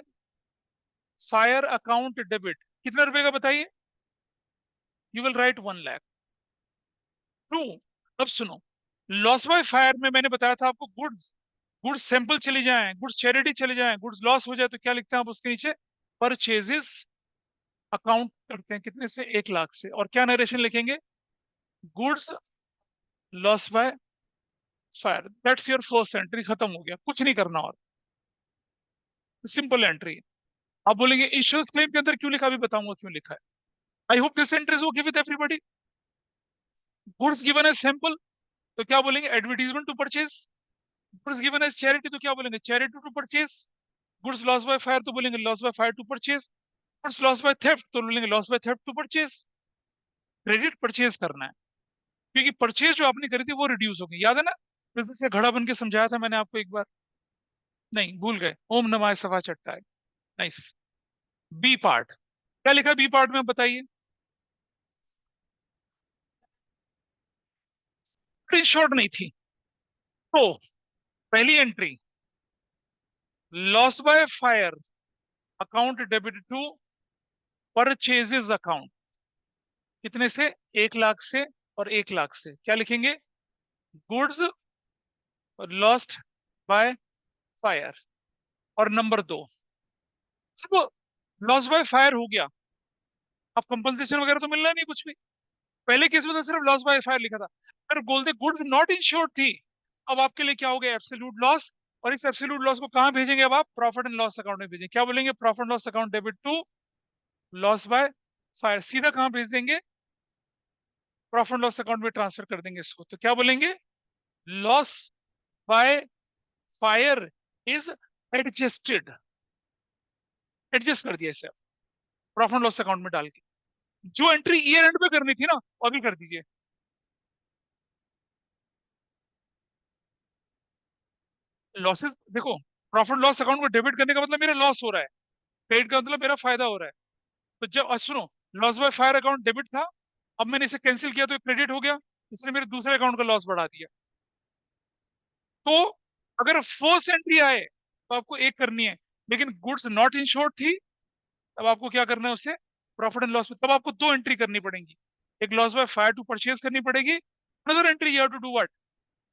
fire account debit, कितने रुपए का बताइए, you will right 1 lakh. True. अब सुनो, लॉस बाय फायर में मैंने बताया था आपको गुड्स, गुड्स सैंपल चली जाएं, गुड्स चैरिटी चले जाएं, गुड्स लॉस हो जाए तो क्या लिखते हैं आप उसके नीचे, परचेजेस अकाउंट करते हैं कितने से, 1 लाख से, और क्या नरेशन लिखेंगे, goods loss by fire. That's your first entry, खत्म हो गया, कुछ नहीं करना और, सिंपल एंट्री है। आप बोलेंगे इंश्योरेंस क्लेम के अंदर क्यों लिखा, अभी बताऊंगा क्यों लिखा है। I hope this entry is okay with everybody. Goods given as sample तो क्या बोलेंगे, advertisement to purchase. Goods given as charity तो क्या बोलेंगे, charity to purchase. Goods loss by fire तो बोलेंगे loss by fire to purchase. Goods loss by theft तो बोलेंगे loss by theft to purchase. Credit purchase करना है, क्योंकि परचेज जो आपने करी थी वो रिड्यूस हो गई, याद है ना, बिजनेस का घड़ा बन के समझाया था मैंने आपको एक बार, नहीं भूल गए, ओम नमः सभा चट्टाई। नाइस। बी पार्ट, क्या लिखा बी पार्ट में बताइए, शॉर्ट नहीं थी। तो पहली entry, loss by fire account debit to purchases account, कितने से, 1 लाख से और 1 लाख से, क्या लिखेंगे, गुड्स लॉस्ट बाय फायर। और नंबर 2, सिर्फ लॉस बाय फायर हो गया, अब कंपनसेशन वगैरह तो मिलना नहीं कुछ भी। पहले केस में तो सिर्फ लॉस बाय फायर लिखा था, अगर बोलते गुड्स नॉट इंश्योर्ड थी, अब आपके लिए क्या हो गया, एब्सोल्यूट लॉस। और इस एब्सोल्यूट लॉस को कहां भेजेंगे, अब आप प्रॉफिट एंड लॉस अकाउंट में भेजेंगे, क्या बोलेंगे, profit and loss account debit to loss by fire, सीधा कहां भेज देंगे, प्रॉफिट एंड लॉस अकाउंट में ट्रांसफर कर देंगे इसको। तो क्या बोलेंगे, loss by fire is adjusted, adjust कर दिया इसे प्रॉफिट एंड लॉस अकाउंट में डाल के। जो एंट्री ईयर एंड पे करनी थी ना, वो अभी कर दीजिए। लॉसेस देखो, प्रॉफिट लॉस अकाउंट को डेबिट करने का मतलब मेरा लॉस हो रहा है, क्रेडिट का मतलब मेरा फायदा हो रहा है। तो जब सुनो, loss by fire account debit था, अब मैंने इसे कैंसिल किया तो क्रेडिट हो गया, इसने मेरे दूसरे अकाउंट का लॉस बढ़ा दिया। तो अगर फर्स्ट एंट्री आए तो आपको एक करनी है, लेकिन गुड्स नॉट इंश्योर्ड थी, तब आपको क्या करना है उससे, प्रॉफिट एंड लॉस में तब आपको दो एंट्री करनी पड़ेगी, एक loss by fire to purchase करनी पड़ेगी, another entry you have to do what,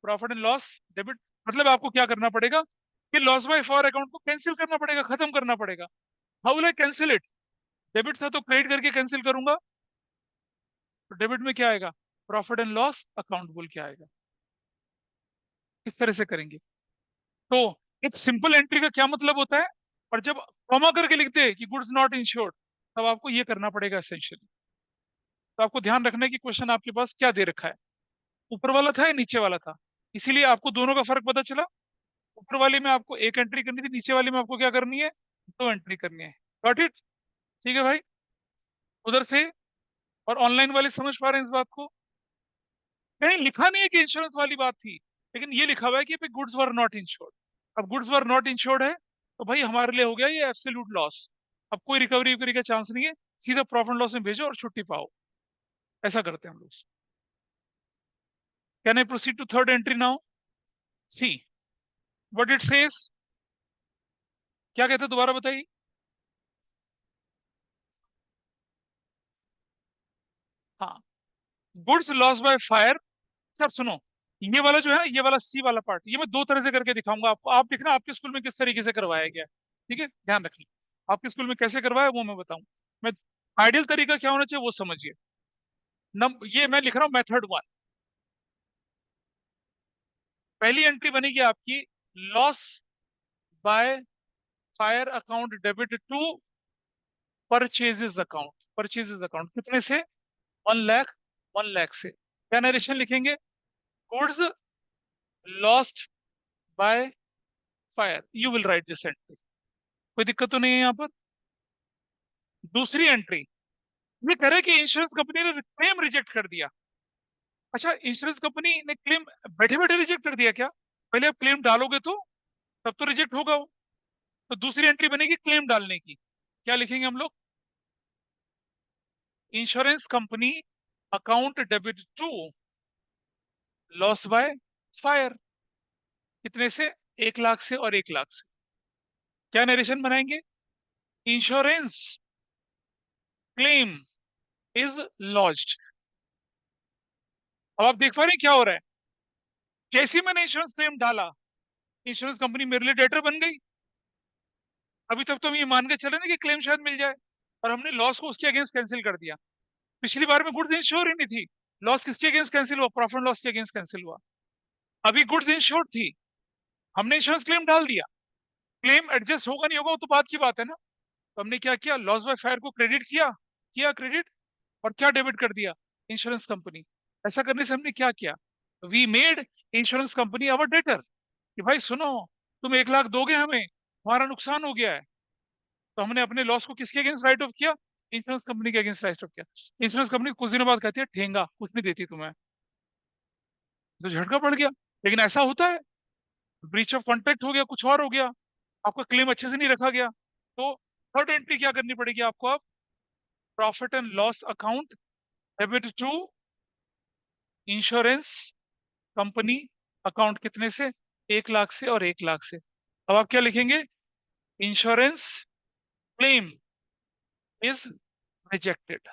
profit and loss debit. मतलब आपको क्या करना पड़ेगा कि लॉस बाय फायर अकाउंट को कैंसिल करना पड़ेगा, खत्म करना पड़ेगा। How will I cancel it, debit था तो क्रेडिट करके कैंसिल करूंगा, तो डेबिट में क्या आएगा, प्रॉफिट एंड लॉस अकाउंट बोल के आएगा। इस तरह से करेंगे। तो एक सिंपल एंट्री का क्या मतलब होता है, और जब कॉमा करके लिखते कि गुड्स नॉट इंश्योर्ड, तब आपको ये करना पड़ेगा एसेंशियली। तो आपको ध्यान रखना है कि क्वेश्चन आपके पास क्या दे रखा है, ऊपर वाला था या नीचे वाला था। इसीलिए आपको दोनों का फर्क पता चला। ऊपर वाले में आपको एक एंट्री करनी थी, नीचे वाले में आपको क्या करनी है, दो एंट्री करनी है। Got it? ठीक है भाई, उधर से। और ऑनलाइन वाले समझ पा रहे हैं इस बात को? कहीं लिखा नहीं है कि इंश्योरेंस वाली बात थी, लेकिन ये लिखा हुआ है कि गुड्स वर नॉट इंश्योर्ड। अब गुड्स वर नॉट इंश्योर्ड है, तो भाई हमारे लिए हो गया ये एब्सोल्यूट लॉस। अब कोई रिकवरी उकरी का चांस नहीं है, सीधा प्रॉफिट लॉस में भेजो और छुट्टी पाओ। ऐसा करते हैं हम लोग। Can I proceed to third entry now? See what it says. क्या कहते हैं दोबारा बताइए। हाँ, goods loss by fire. Sir सुनो, ये वाला जो है ना, ये वाला सी वाला पार्ट, ये मैं दो तरह से करके दिखाऊंगा आपको। आप देखना आपके स्कूल में किस तरीके से करवाया गया है। ठीक है, ध्यान रखिए आपके स्कूल में कैसे करवाया वो मैं बताऊं। मैं आइडियल तरीका क्या होना चाहिए वो समझिए। ये मैं लिख रहा हूँ मेथड वन। पहली एंट्री बनेगी आपकी, loss by fire account debit to purchases account. Purchases account कितने से? 1 लाख। 1 लाख से क्या नरेशन लिखेंगे? Goods lost by fire, you will right this entry. कोई दिक्कत तो नहीं है यहाँ पर? दूसरी एंट्री, ये कह रहे कि इंश्योरेंस कंपनी ने क्लेम रिजेक्ट कर दिया। अच्छा, इंश्योरेंस कंपनी ने क्लेम बैठे बैठे रिजेक्ट कर दिया क्या? पहले आप क्लेम डालोगे तो तब तो रिजेक्ट होगा वो। तो दूसरी एंट्री बनेगी क्लेम डालने की। क्या लिखेंगे हम लोग? Insurance company account debit to loss by fire. कितने से? 1 लाख से और 1 लाख से। क्या नरेशन बनाएंगे? Insurance claim is lodged. अब आप देख पा रहे हैं क्या हो रहा है। जैसे ही मैंने इंश्योरेंस क्लेम डाला, इंश्योरेंस कंपनी मेरे लिए डेटर बन गई। अभी तक तो हम ये मान के चले ना कि क्लेम शायद मिल जाए, और हमने लॉस को उसके अगेंस्ट कैंसिल कर दिया। पिछली बार में गुड्स इंश्योर ही नहीं थी, लॉस किसके अगेंस्ट कैंसिल हुआ? प्रॉफिट लॉस के अगेंस्ट कैंसिल हुआ। अभी गुड्स इंश्योर थी, हमने इंश्योरेंस क्लेम डाल दिया। क्लेम एडजस्ट होगा नहीं होगा वो तो बात की बात है ना। तो हमने क्या किया? लॉस बाय फायर को क्रेडिट किया, किया क्रेडिट, और क्या डेबिट कर दिया? Insurance company. ऐसा करने से हमने क्या किया? We made insurance company our debtor, कि भाई सुनो, तुम 1 लाख दोगे हमें, हमारा नुकसान हो गया है। तो हमने अपने लॉस को किसके अगेंस्ट राइट ऑफ किया? इंश्योरेंस कंपनी के अगेंस्ट राइट ऑफ किया। इंश्योरेंस कंपनी कुछ दिनों बाद कहती है ठेंगा कुछ नहीं देती तुम्हें। तो झटका पड़ गया। लेकिन ऐसा होता है, ब्रीच ऑफ कॉन्ट्रैक्ट हो गया, कुछ और हो गया, आपका क्लेम अच्छे से नहीं रखा गया। तो थर्ड एंट्री क्या करनी पड़ेगी आपको? अब profit and loss account debit to insurance company account. कितने से? 1 लाख से और 1 लाख से। अब आप क्या लिखेंगे? Insurance claim is rejected.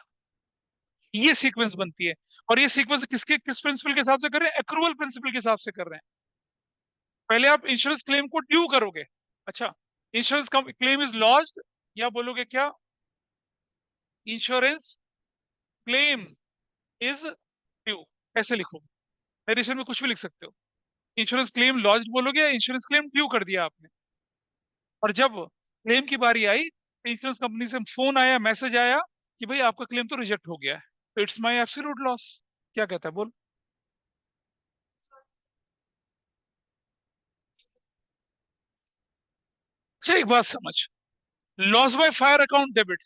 ये सीक्वेंस बनती है। और ये सीक्वेंस किस प्रिंसिपल के हिसाब से कर रहे हैं? एक्रूवल प्रिंसिपल के हिसाब से कर रहे हैं। पहले आप इंश्योरेंस क्लेम को ड्यू करोगे। अच्छा, इंश्योरेंस क्लेम इज लॉज्ड, या बोलोगे क्या? Insurance claim is due. ऐसे लिखो, नरेशन में कुछ भी लिख सकते हो। इंश्योरेंस क्लेम लॉज्ड बोलोगे या इंश्योरेंस क्लेम ड्यू कर दिया आपने। और जब क्लेम की बारी आई, तो इंश्योरेंस कंपनी से फोन आया, मैसेज आया कि भाई आपका क्लेम तो रिजेक्ट हो गया है, तो इट्स माय एब्सोल्यूट लॉस। क्या कहता है बोल? अच्छा एक बात समझ, loss by fire account debit,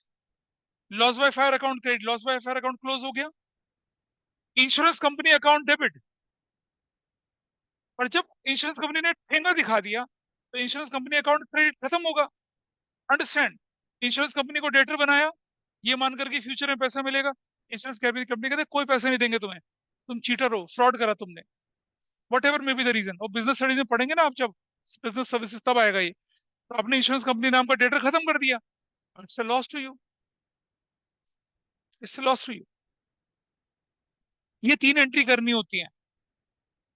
loss by fire account credit, loss by fire account close हो गया। Insurance company account debit. और जब इंश्योरेंस कंपनी ने ठेंगा दिखा दिया, तो इंश्योरेंस कंपनी अकाउंट क्रेडिट खत्म होगा। अंडरस्टैंड? इंश्योरेंस कंपनी को डेटर बनाया, ये मान करके फ्यूचर में पैसा मिलेगा। इंश्योरेंस कंपनी कहते कोई पैसा नहीं देंगे तुम्हें, तुम चीटर हो, फ्रॉड करा तुमने। Whatever may be the reason. और बिजनेस स्टडीज में पढ़ेंगे ना आप जब, बिजनेस सर्विसेज, तब आएगा ये। तो आपने इंश्योरेंस कंपनी नाम का डेटर खत्म कर दिया, it's loss to you, it's loss to you. ये तीन एंट्री करनी होती है।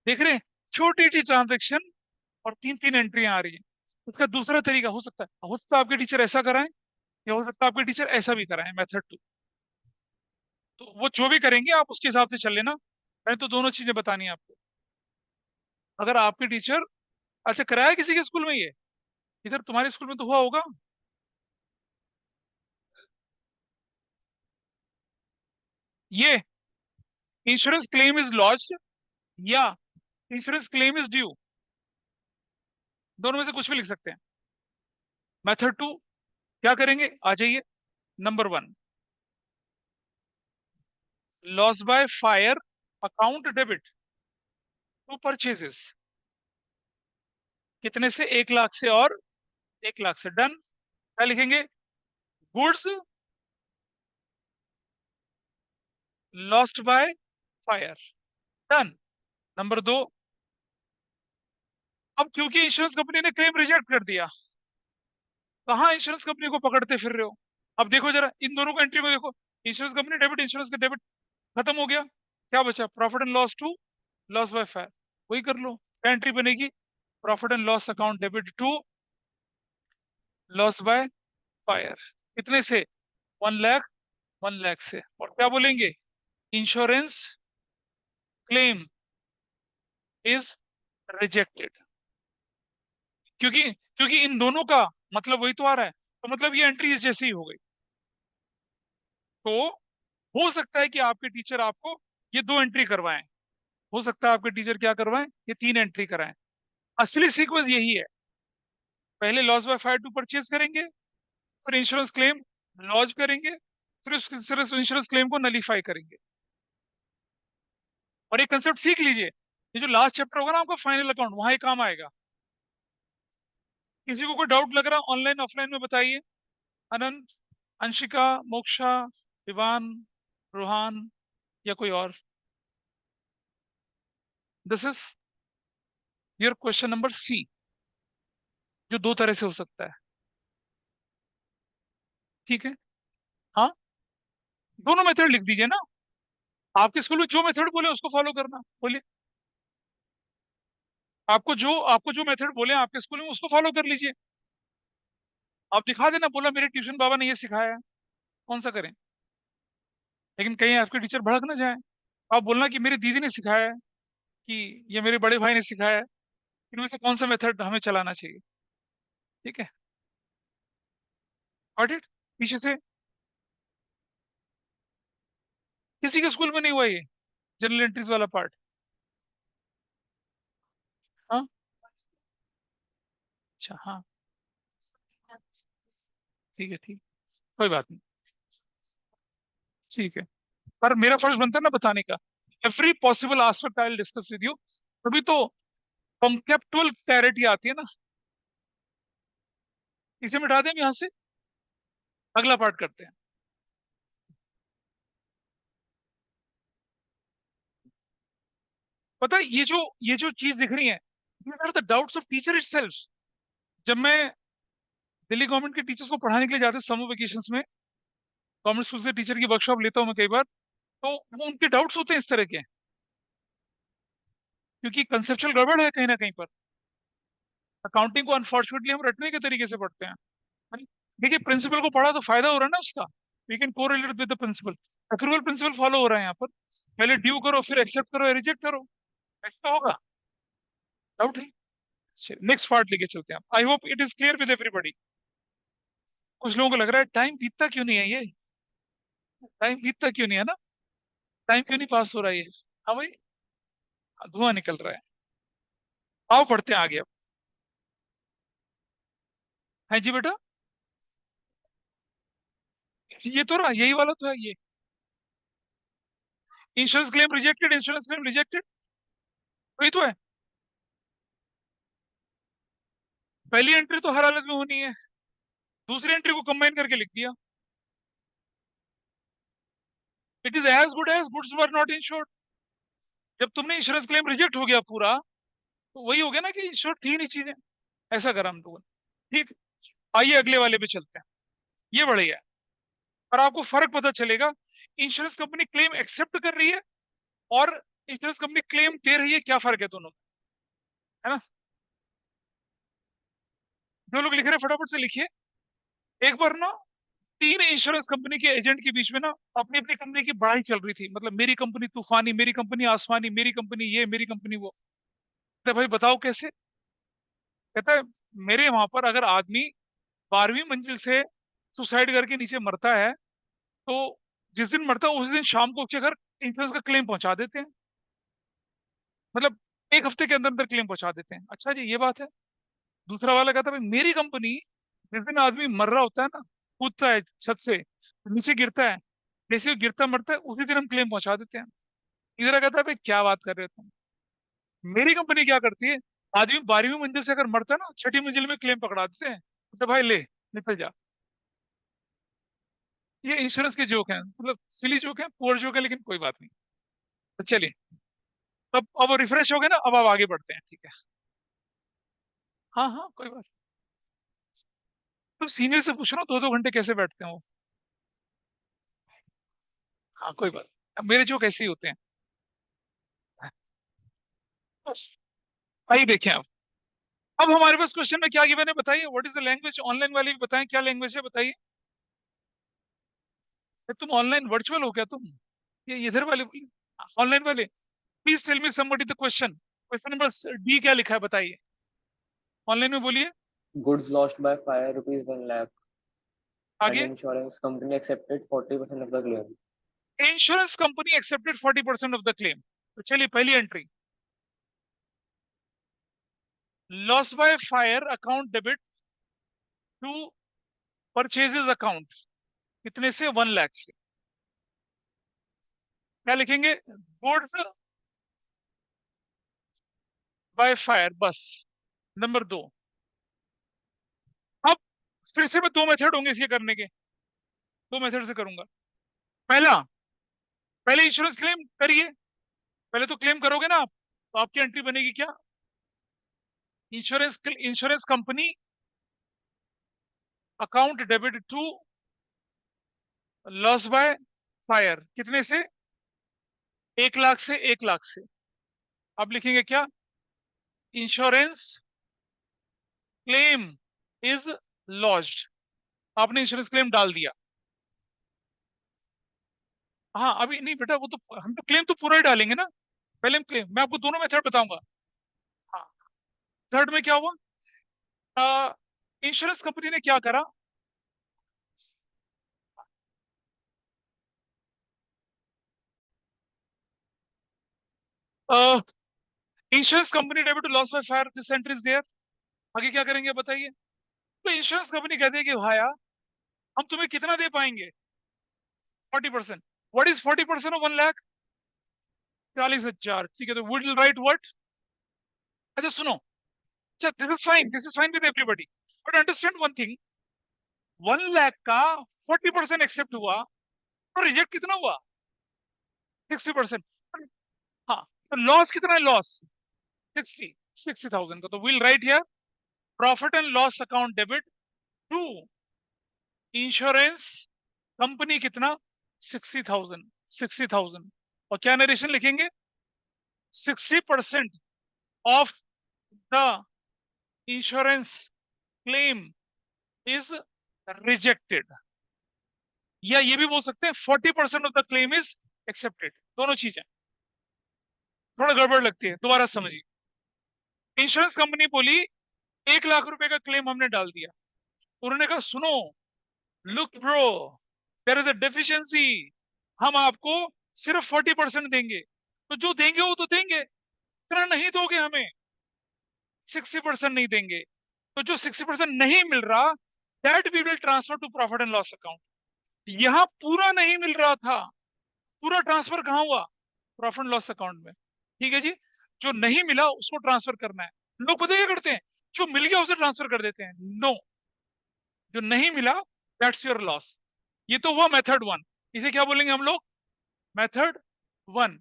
देख रहे हैं, छोटी सी ट्रांजेक्शन और तीन तीन एंट्रियां आ रही है। इसका दूसरा तरीका हो सकता है आपके टीचर ऐसा कराएं, या हो सकता है आपके टीचर ऐसा भी कराएं, मेथड टू। तो वो जो भी करेंगे आप उसके हिसाब से चल लेना। मैंने तो दोनों चीजें बतानी है आपको। अगर आपके टीचर, अच्छा कराया किसी के स्कूल में ये? इधर तुम्हारे स्कूल में तो हुआ होगा। ये इंश्योरेंस क्लेम इज लॉन्च्ड या इंश्योरेंस क्लेम इज ड्यू, दोनों में से कुछ भी लिख सकते हैं। मेथड टू क्या करेंगे, आ जाइए। Number one, loss by fire account debit to purchases, कितने से, 1 लाख से और 1 लाख से। डन। क्या लिखेंगे, goods lost by fire. Done. Number दो, अब क्योंकि इंश्योरेंस कंपनी ने क्लेम रिजेक्ट कर दिया, कहाँ इंश्योरेंस कंपनी को पकड़ते फिर रहे हो। अब देखो जरा इन दोनों को, एंट्री को देखो। इंश्योरेंस कंपनी डेबिट, इंश्योरेंस का डेबिट खत्म हो गया, क्या बचा, profit and loss to loss by fire. वही कर लो, क्या एंट्री बनेगी, profit and loss account debit to loss by fire, कितने से, 1 लाख, 1 लाख से। और क्या बोलेंगे, इंश्योरेंस क्लेम इज रिजेक्टेड, क्योंकि क्योंकि इन दोनों का मतलब वही तो आ रहा है, तो मतलब ये एंट्री इस जैसी ही हो गई। तो हो सकता है कि आपके टीचर आपको ये 2 एंट्री करवाएं, हो सकता है आपके टीचर क्या करवाएं, ये 3 एंट्री कराएं। असली सीक्वेंस यही है, पहले loss by fire to purchase करेंगे, फिर इंश्योरेंस क्लेम लॉन्च करेंगे, फिर उस इंश्योरेंस क्लेम को नलीफाई करेंगे। और ये कंसेप्ट सीख लीजिए, ये जो लास्ट चैप्टर होगा ना आपका फाइनल अकाउंट, वहां ये काम आएगा। किसी को कोई डाउट लग रहा ऑनलाइन ऑफलाइन में बताइए। अनंत, अंशिका, मोक्षा, विवान, रूहान, या कोई और। This is your question number C, जो 2 तरह से हो सकता है। ठीक है, हाँ, दोनों मेथड लिख दीजिए ना, आपके स्कूल में जो मेथड बोले उसको फॉलो करना। बोलिए, आपको जो मेथड बोले आपके स्कूल में उसको फॉलो कर लीजिए। आप दिखा देना, बोला मेरे ट्यूशन बाबा ने ये सिखाया है, कौन सा करें। लेकिन कहीं आपके टीचर भड़क ना जाए, आप बोलना कि मेरी दीदी ने सिखाया है, कि ये मेरे बड़े भाई ने सिखाया है, इनमें से कौन सा मेथड हमें चलाना चाहिए। ठीक है, गॉट इट। पीछे से किसी के स्कूल में नहीं हुआ ये जनरल एंट्रीज वाला पार्ट। हाँ, अच्छा, हाँ, ठीक है, ठीक, कोई बात नहीं, ठीक है। पर मेरा फर्ज बनता है ना बताने का, every possible aspect I will discuss with you, तभी तो कॉन्सेप्टुअल क्लैरिटी आती है ना। इसे मिटा दें यहाँ से, अगला पार्ट करते हैं। पता है ये जो चीज दिख रही है, these are the doubts of teacher itself. जब मैं दिल्ली गवर्नमेंट के टीचर्स को पढ़ाने के लिए जाते समर वेकेशंस में, गवर्नमेंट स्कूल से टीचर की वर्कशॉप लेता हूँ मैं कई बार, तो वो उनके डाउट्स होते हैं इस तरह के, क्योंकि कंसेप्चुअल गड़बड़ है कहीं ना कहीं पर। अकाउंटिंग को अनफॉर्चुनेटली हम रटने के तरीके से पढ़ते हैं। है ना? देखिए प्रिंसिपल को पढ़ा तो फायदा हो रहा है ना उसका, we can correlate with the principle. Accrual principle follow हो रहा है यहाँ पर, पहले ड्यू करो फिर एक्सेप्ट करो रिजेक्ट करो, ऐसा होगा, डाउट है। नेक्स्ट पार्ट लेके चलते हैं, I hope it is clear with everybody. कुछ लोगों को लग रहा है टाइम बीतता क्यों नहीं है, ये टाइम बीतता क्यों नहीं है ना, टाइम क्यों नहीं पास हो रहा है ये। हाँ भाई, धुआं निकल रहा है। आओ पढ़ते हैं आगे अब। है जी बेटा, ये तो रहा, यही वाला तो है ये, insurance claim rejected, insurance claim rejected, वही तो है। पहली एंट्री तो हर हालत में होनी है, दूसरी एंट्री को कंबाइन करके लिख दिया, it is as good as goods were not insured. जब तुमने इंश्योरेंस क्लेम रिजेक्ट हो गया पूरा, तो वही हो गया ना कि इंश्योर्ड थी नहीं चीजें, ऐसा करा हम लोगों ने। ठीक, आइए अगले वाले पे चलते हैं, ये बढ़िया है। और आपको फर्क पता चलेगा, इंश्योरेंस कंपनी क्लेम एक्सेप्ट कर रही है और इंश्योरेंस कंपनी क्लेम दे रही है, क्या फर्क है दोनों में, है ना। जो लोग लिख रहे हैं फटाफट से लिखिए। एक बार ना 3 इंश्योरेंस कंपनी के एजेंट के बीच में ना अपनी अपनी कंपनी की बड़ाई चल रही थी, मतलब मेरी कंपनी तूफानी, मेरी कंपनी आसमानी, मेरी कंपनी ये, मेरी कंपनी वो। अरे भाई बताओ कैसे, कहता है मेरे वहां पर अगर आदमी 12वीं मंजिल से सुसाइड करके नीचे मरता है, तो जिस दिन मरता है उस दिन शाम को उसके घर इंश्योरेंस का क्लेम पहुंचा देते हैं। मतलब एक हफ्ते के अंदर अंदर क्लेम पहुंचा देते हैं। अच्छा जी, ये बात है। दूसरा वाला कहता है भाई मेरी कंपनी, जिस दिन आदमी मर रहा होता है ना, कूदता है छत से, नीचे गिरता है, जैसे वो गिरता मरता है उसी दिन हम क्लेम पहुंचा देते हैं। इधर कहता है भाई क्या बात कर रहे हो तुम। मेरी कंपनी क्या करती है, आदमी 12वीं मंजिल से अगर मरता है ना, छठी मंजिल में क्लेम पकड़ा देते हैं, तो भाई ले, निकल जा। ये इंश्योरेंस के जोक हैं, मतलब सिली जोक है, पुअर जोक है, लेकिन कोई बात नहीं। तो चलिए, अब रिफ्रेश हो गए ना, अब आप आगे बढ़ते हैं, ठीक है। हाँ हाँ, कोई बात नहीं। तो सीनियर से पूछ रहा हूँ, 2-2 घंटे कैसे बैठते हैं वो। हाँ कोई बात नहीं। अब मेरे जोक ऐसे ही होते हैं। बस, आइए देखें अब हमारे पास क्वेश्चन में क्या गिवन है बताइए। What is the language, online वाली भी बताएं क्या लैंग्वेज है बताइए। तुम ऑनलाइन वर्चुअल हो क्या तुम, ये इधर वाले ऑनलाइन वाले। Please tell me somebody the question, question number D क्या लिखा है बताइए, ऑनलाइन में बोलिए। Goods lost by fire rupees 1 lakh, and आगे, insurance company accepted 40% of the claim. Insurance company accepted 40% of the claim. तो चलिए पहली entry, loss by fire account debit to purchases account, कितने से, 1 लाख से। क्या लिखेंगे, गुड्स बाय फायर, बस। नंबर 2, अब फिर से मैं 2 मेथड होंगे इसके करने के, 2 मेथड से करूंगा। पहला, पहले इंश्योरेंस क्लेम करिए, पहले तो क्लेम करोगे ना आप, तो आपकी एंट्री बनेगी क्या, insurance insurance company account debit to loss by fire, कितने से, 1 लाख से, 1 लाख से। अब लिखेंगे क्या, इंश्योरेंस क्लेम इज लॉज्ड, आपने इंश्योरेंस क्लेम डाल दिया। हाँ अभी नहीं बेटा, वो तो हम तो क्लेम तो पूरा ही डालेंगे ना, पहले हम क्लेम, मैं आपको दोनों मेथड बताऊंगा। हाँ, थर्ड में क्या हुआ, इंश्योरेंस कंपनी ने क्या करा, insurance company debit to loss by fire, this entry is there. आगे क्या करेंगे बताइए। तो इंश्योरेंस कंपनी कहती है कि भाया हम तुम्हें कितना दे पाएंगे, 40%। व्हाट इज 40% ऑफ 1 लाख, 40,000, ठीक है। तो वुड राइट व्हाट, अच्छा सुनो, अच्छा this is fine with everybody, but understand one thing, 1 lakh का 40% एक्सेप्ट हुआ, तो रिजेक्ट कितना हुआ, 60%। हाँ, तो लॉस कितना है, लॉस 60,000 का। तो will write here profit and loss account debit to insurance company कितना, 60,000, 60,000। और क्या नरेशन लिखेंगे, 60% of the insurance claim is rejected, या ये भी बोल सकते हैं 40% of the claim is accepted. दोनों चीजें थोड़ा गड़बड़ लगती है, दोबारा समझिए। इंश्योरेंस कंपनी बोली 1 लाख रुपए का क्लेम हमने डाल दिया, उन्होंने कहा सुनो, look bro, there is a deficiency, हम आपको सिर्फ 40% देंगे। तो जो देंगे वो तो देंगे, इतना नहीं दोगे हमें, 60% नहीं देंगे। तो जो 60% नहीं मिल रहा, that we will transfer to profit and loss account. यहां पूरा नहीं मिल रहा था, पूरा ट्रांसफर कहाँ हुआ, प्रॉफिट एंड लॉस अकाउंट में, ठीक है जी। जो नहीं मिला उसको ट्रांसफर करना है। लोग पता है क्या करते हैं, जो मिल गया उसे ट्रांसफर कर देते हैं। नो, जो नहीं मिला दैट्स योर लॉस। ये तो हुआ मेथड 1, इसे क्या बोलेंगे हम लोग, मेथड 1।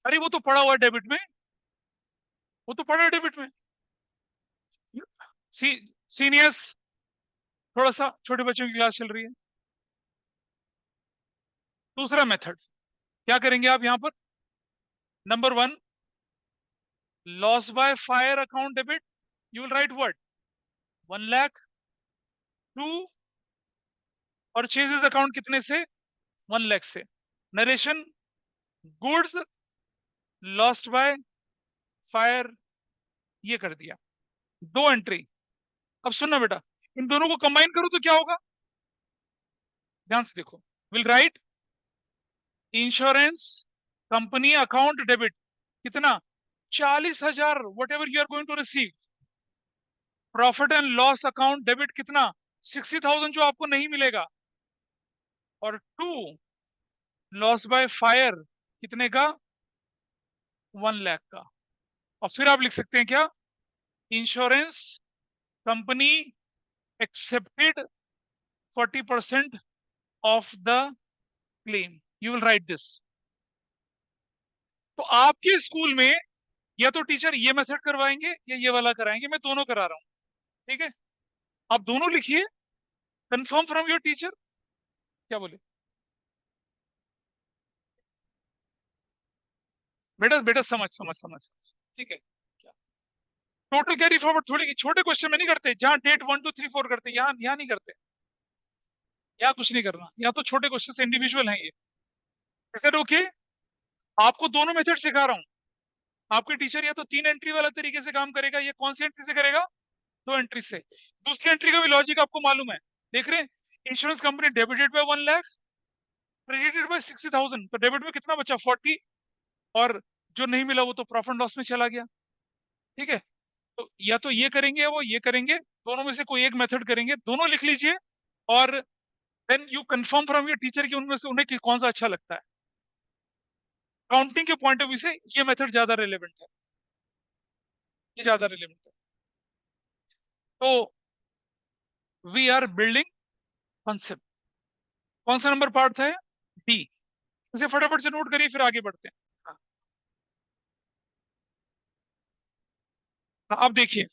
अरे वो तो पड़ा हुआ डेबिट में, वो तो पड़ा डेबिट में। सी सीनियर्स, थोड़ा सा छोटे बच्चों की क्लास चल रही है। दूसरा मेथड क्या करेंगे आप यहाँ पर, number 1, loss by fire account debit, you will write what, 1 lakh to purchases account कितने से, 1 लाख से। Narration, goods lost by fire, ये कर दिया। दो एंट्री। अब सुनना बेटा, इन दोनों को कंबाइन करो तो क्या होगा, ध्यान से देखो। Will write insurance company account debit कितना, 40,000 whatever you are going to receive. Profit and loss account debit कितना, 60,000 जो आपको नहीं मिलेगा। और टू लॉस बाय फायर कितने का, 1 लाख का। और फिर आप लिख सकते हैं क्या, insurance company accepted 40% of the claim. You will right this. तो आपके स्कूल में या तो टीचर ये मेथड करवाएंगे या ये वाला कराएंगे, मैं दोनों करा रहा हूं, ठीक है। आप दोनों लिखिए, कंफर्म फ्रॉम योर टीचर। क्या बोले बेटा, बेटा समझ समझ समझ, ठीक है। टोटल कैरी फॉरवर्ड थोड़ी छोटे क्वेश्चन में नहीं करते, जहां डेट 1 2 3 4 करते, यहाँ यहाँ नहीं करते, यहाँ कुछ नहीं करना, यहाँ तो छोटे क्वेश्चन इंडिविजुअल हैं ये। Is it okay? आपको दोनों मेथड सिखा रहा हूँ। आपके टीचर या तो 3 एंट्री वाला तरीके से काम करेगा, या कौन सी एंट्री से करेगा, 2 एंट्री से। दूसरी एंट्री का भी लॉजिक आपको मालूम है, देख रहे हैं। Insurance company debited bye 1 lakh, credited bye 60,000, तो डेबिट में कितना बचा, 40, और जो नहीं मिला वो तो प्रॉफिट लॉस में चला गया, ठीक है। तो या तो ये करेंगे या वो ये करेंगे, दोनों में से कोई एक मेथड करेंगे, दोनों लिख लीजिए। और then you confirm from your teacher कि उनमें से उन्हें कौन सा अच्छा लगता है। काउंटिंग के पॉइंट ऑफ व्यू से ये मेथड ज्यादा रिलेवेंट है, ये ज्यादा रिलेवेंट है। तो वी आर बिल्डिंग कॉन्सेप्ट। कौन सा नंबर पार्ट था, डी। इसे फटाफट से नोट करिए, फिर आगे बढ़ते हैं। हाँ, अब देखिए,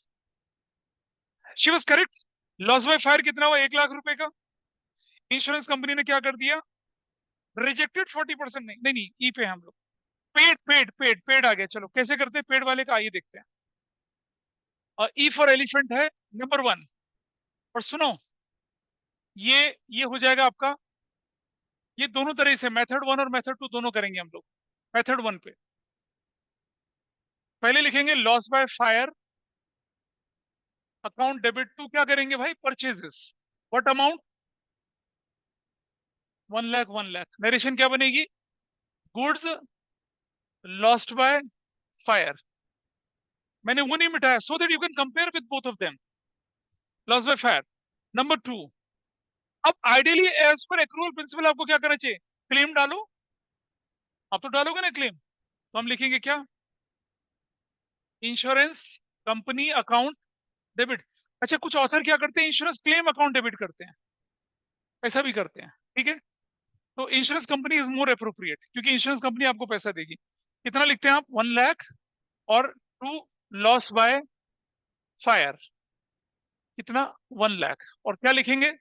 she was correct. Loss by fire कितना हुआ, 1 लाख रुपए का। इंश्योरेंस कंपनी ने क्या कर दिया, रिजेक्टेड 40%, नहीं नहीं नहीं, ई पे हम लोग। पेड पेड पेड पेड आ गया, चलो कैसे करते हैं पेड वाले का, आइए देखते हैं। और ई फॉर एलिफेंट है नंबर 1। और सुनो, ये हो जाएगा आपका, ये दोनों तरह से मेथड 1 और मेथड 2 दोनों करेंगे हम लोग। मेथड 1 पे पहले लिखेंगे loss by fire account debit to, क्या करेंगे भाई, purchases. What amount, 1 lakh 1 lakh. Narration क्या बनेगी, गुड्स लॉस्ट बाय फायर। मैंने वो नहीं मिटाया, so that you can compare with both of them. Loss by fire number 2। अब ideally as per accrual principle आपको क्या करना चाहिए, क्लेम डालो। आप तो डालोगे ना क्लेम, तो हम लिखेंगे क्या, इंश्योरेंस कंपनी अकाउंट डेबिट। अच्छा, कुछ ऑथर क्या करते हैं, इंश्योरेंस क्लेम अकाउंट डेबिट करते हैं, ऐसा भी करते हैं, ठीक है। तो insurance company is more appropriate, क्योंकि इंश्योरेंस कंपनी आपको पैसा देगी। कितना लिखते हैं आप, 1 लाख। और टू लॉस बाय फायर कितना, 1 लाख। और क्या लिखेंगे,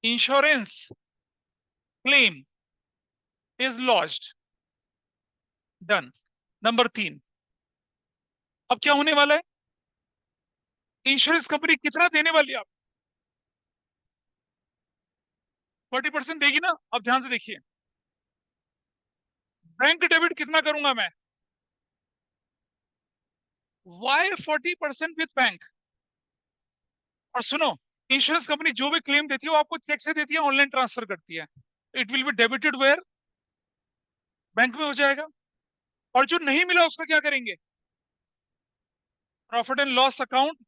insurance claim is lodged, done. Number 3। अब क्या होने वाला है, इंश्योरेंस कंपनी कितना देने वाली है आप, 40% देगी ना। अब ध्यान से देखिए, बैंक डेबिट कितना करूंगा मैं, वाई 40% विद बैंक। और सुनो, इंश्योरेंस कंपनी जो भी क्लेम देती है वो आपको चेक से देती है, ऑनलाइन ट्रांसफर करती है। It will be debited where, bank में हो जाएगा। और जो नहीं मिला उसका क्या करेंगे, profit and loss account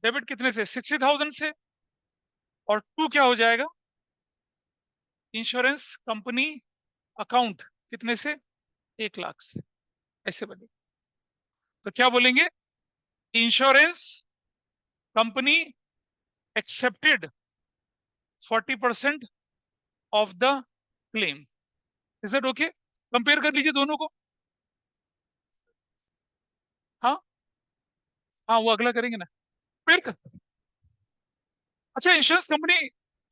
debit कितने से, 60,000 से। और टू क्या हो जाएगा, इंश्योरेंस कंपनी अकाउंट कितने से, 1 लाख से। ऐसे बने, तो क्या बोलेंगे, insurance company accepted 40% of the claim. Is it okay? Compare कर लीजिए दोनों को। हाँ हाँ, वो अगला करेंगे ना, फिर अच्छा, इंश्योरेंस कंपनी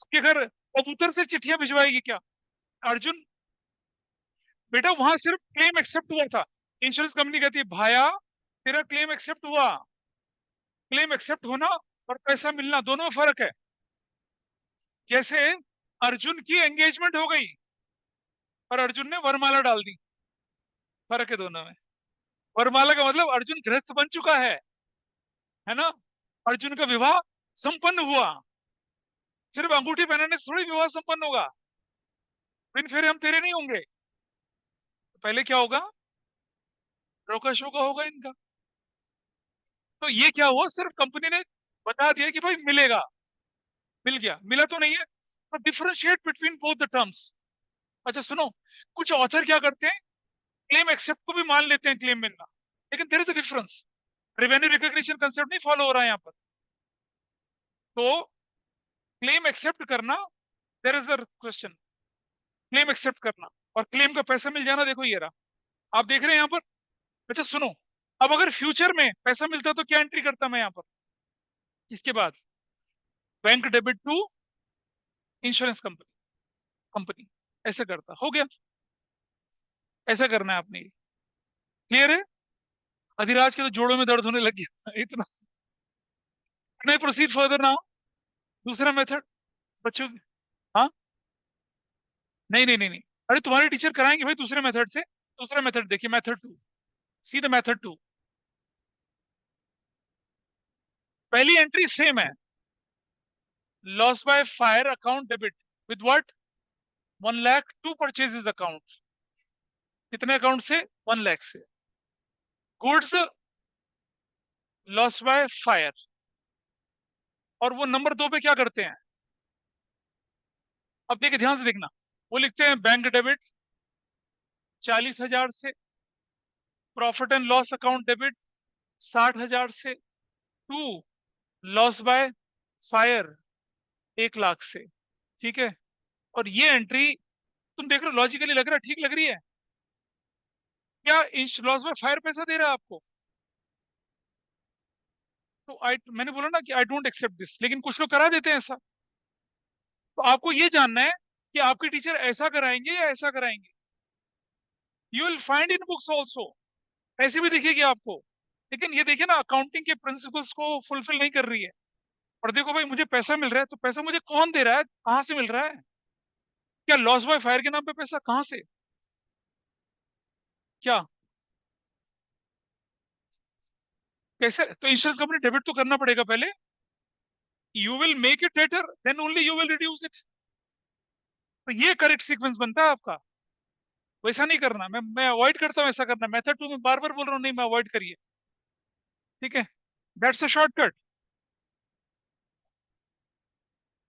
के घर कबूतर से चिट्ठियां भिजवाएगी क्या, अर्जुन? बेटा वहां सिर्फ क्लेम एक्सेप्ट हुआ था, इंश्योरेंस कंपनी कहती है भाया तेरा क्लेम एक्सेप्ट हुआ। क्लेम एक्सेप्ट होना और पैसा मिलना दोनों में फर्क है। जैसे अर्जुन की एंगेजमेंट हो गई और अर्जुन ने वरमाला डाल दी, फर्क है दोनों में। वरमाला का मतलब अर्जुन गृहस्थ बन चुका है ना। अर्जुन का विवाह संपन्न हुआ। सिर्फ अंगूठी पहनाने से थोड़ी विवाह संपन्न होगा, बिन फेरे हम तेरे नहीं होंगे। तो पहले क्या होगा? रोका शोका होगा इनका। तो ये क्या हुआ, सिर्फ कंपनी ने बता दिया कि भाई मिलेगा, मिल गया, मिला तो नहीं है। तो differentiate between both the terms. अच्छा सुनो, कुछ ऑथर क्या करते हैं, क्लेम एक्सेप्ट को भी मान लेते हैं क्लेम मिलना, लेकिन there is a difference. Revenue recognition concept नहीं फॉलो हो रहा है यहाँ पर। तो क्लेम एक्सेप्ट करना, there is a question, claim accept करना और क्लेम का पैसा मिल जाना, देखो ये रहा, आप देख रहे हैं यहाँ पर। अच्छा सुनो, अब अगर फ्यूचर में पैसा मिलता तो क्या एंट्री करता मैं यहाँ पर? इसके बाद bank debit to insurance company, company ऐसे करता, हो गया। ऐसा करना है आपने, क्लियर है? अधिराज के तो जोड़ों में दर्द होने लग गया इतना। नहीं, प्रोसीड फर्दर नाउ। दूसरा मेथड बच्चों। हाँ, नहीं नहीं नहीं नहीं, अरे तुम्हारे टीचर कराएंगे भाई दूसरे मेथड से। दूसरा मेथड देखिए, method two, see the method two. पहली एंट्री सेम है, loss by fire account debit with what, 1 lakh to purchases account. कितने अकाउंट से? 1 लाख से। Goods loss by fire. और वो नंबर 2 पे क्या करते हैं? अब देखिए ध्यान से देखना, वो लिखते हैं बैंक डेबिट 40,000 से, profit and loss account debit 60,000 से, to loss by fire 1 lakh से। ठीक है, और ये एंट्री तुम देख रहे हो, लॉजिकली लग रहा है, ठीक लग रही है क्या? लॉस बाय फायर पैसा दे रहा है आपको? तो आई, मैंने बोला ना कि आई डोंट एक्सेप्ट दिस, लेकिन कुछ लोग करा देते हैं ऐसा। तो आपको ये जानना है कि आपके टीचर ऐसा कराएंगे या ऐसा कराएंगे। You will find in books also, ऐसे भी दिखेगी आपको। लेकिन ये देखिए ना, अकाउंटिंग के प्रिंसिपल्स को फुलफिल नहीं कर रही है। और देखो भाई, मुझे पैसा मिल रहा है, तो पैसा मुझे कौन दे रहा है, कहाँ से मिल रहा है? क्या लॉस बाय फायर के नाम पे पैसा कहाँ से? क्या, कैसे? तो इंश्योरेंस कंपनी डेबिट तो करना पड़ेगा पहले। You will make it later, then only you will reduce it. तो ये करेक्ट सीक्वेंस बनता है आपका। वैसा नहीं करना, मैं अवॉइड करता हूँ ऐसा करना। मेथड टू में बार बार बोल रहा हूँ, नहीं मैं अवॉइड करिए। ठीक है, दैट्स अ शॉर्टकट।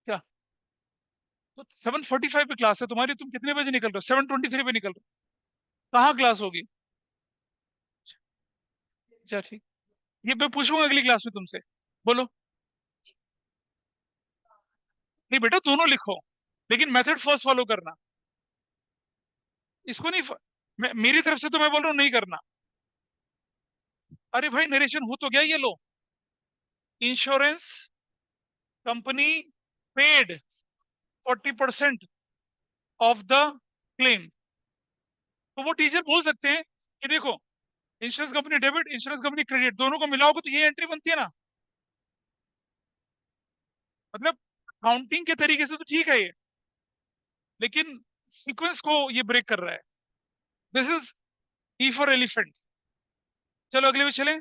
क्या? तो 7:45 पे क्लास है तुम्हारी, तुम कितने बजे निकल रहे हो? 7:23 पे निकल रहे हो? कहाँ क्लास होगी? अच्छा ठीक, ये मैं पूछूंगा अगली क्लास में तुमसे। बोलो। नहीं बेटा, दोनों लिखो, लेकिन मेथड फर्स्ट फॉलो करना। इसको नहीं मेरी तरफ से तो मैं बोल रहा हूँ नहीं करना। अरे भाई, नरेशन हो तो गया, ये लो। Insurance company paid 40% of the claim. तो वो टीचर बोल सकते हैं कि देखो, insurance company debit, insurance company credit, दोनों को मिलाओगे तो ये एंट्री बनती है ना। मतलब काउंटिंग के तरीके से तो ठीक है ये, लेकिन सीक्वेंस को ये ब्रेक कर रहा है। This is E for elephant. चलो अगले में चलें।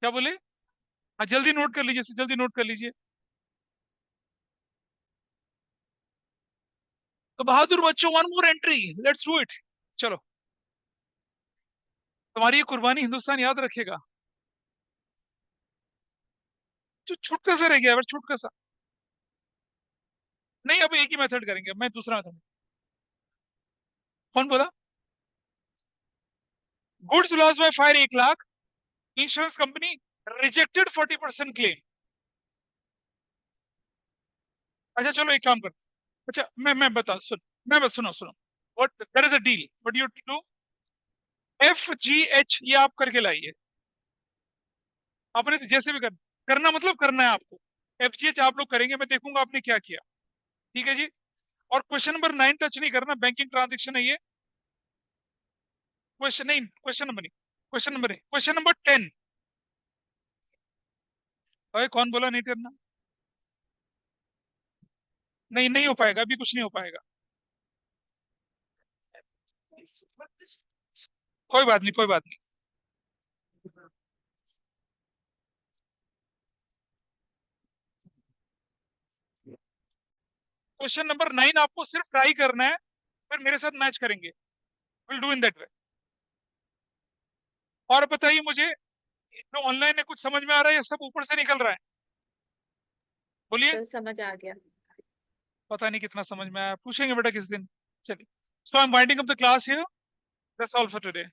क्या बोले? हाँ, जल्दी नोट कर लीजिए, जल्दी नोट कर लीजिए। तो बहादुर बच्चों, one more entry, let's do it. चलो, तुम्हारी ये कुर्बानी हिंदुस्तान याद रखेगा। जो छुटका सा रह गया, बस छुटका सा। नहीं, अब एक ही मेथड करेंगे, मैं दूसरा मेथड। कौन बोला? Goods loss by fire 1 lakh, insurance company rejected 40% claim. अच्छा चलो एक काम कर, अच्छा मैं बता सुन, मैं बस सुनो सुनो, what there is a deal, what you do, FGH ये आप करके लाइए। आपने तो जैसे भी करना, मतलब करना है आपको। FGH आप लोग करेंगे, मैं देखूंगा आपने क्या किया। ठीक है जी। और क्वेश्चन नंबर 9 टच नहीं करना, बैंकिंग ट्रांजेक्शन है ये। क्वेश्चन नहीं, क्वेश्चन नंबर नहीं, क्वेश्चन नंबर नहीं, क्वेश्चन नंबर 10। अरे कौन बोला नहीं करना? नहीं, नहीं हो पाएगा, अभी कुछ नहीं हो पाएगा। कोई बात नहीं, कोई बात नहीं। क्वेश्चन नंबर 9 आपको सिर्फ ट्राई करना है, फिर मेरे साथ मैच करेंगे। Will do in that way. और बताइए मुझे, जो ऑनलाइन है कुछ समझ में आ रहा है या सब ऊपर से निकल रहा है? बोलिए। सर समझ आ गया। पता नहीं कितना समझ में आया, पूछेंगे बेटा किस दिन। चलिए, so I am winding up the class here. That's all for today.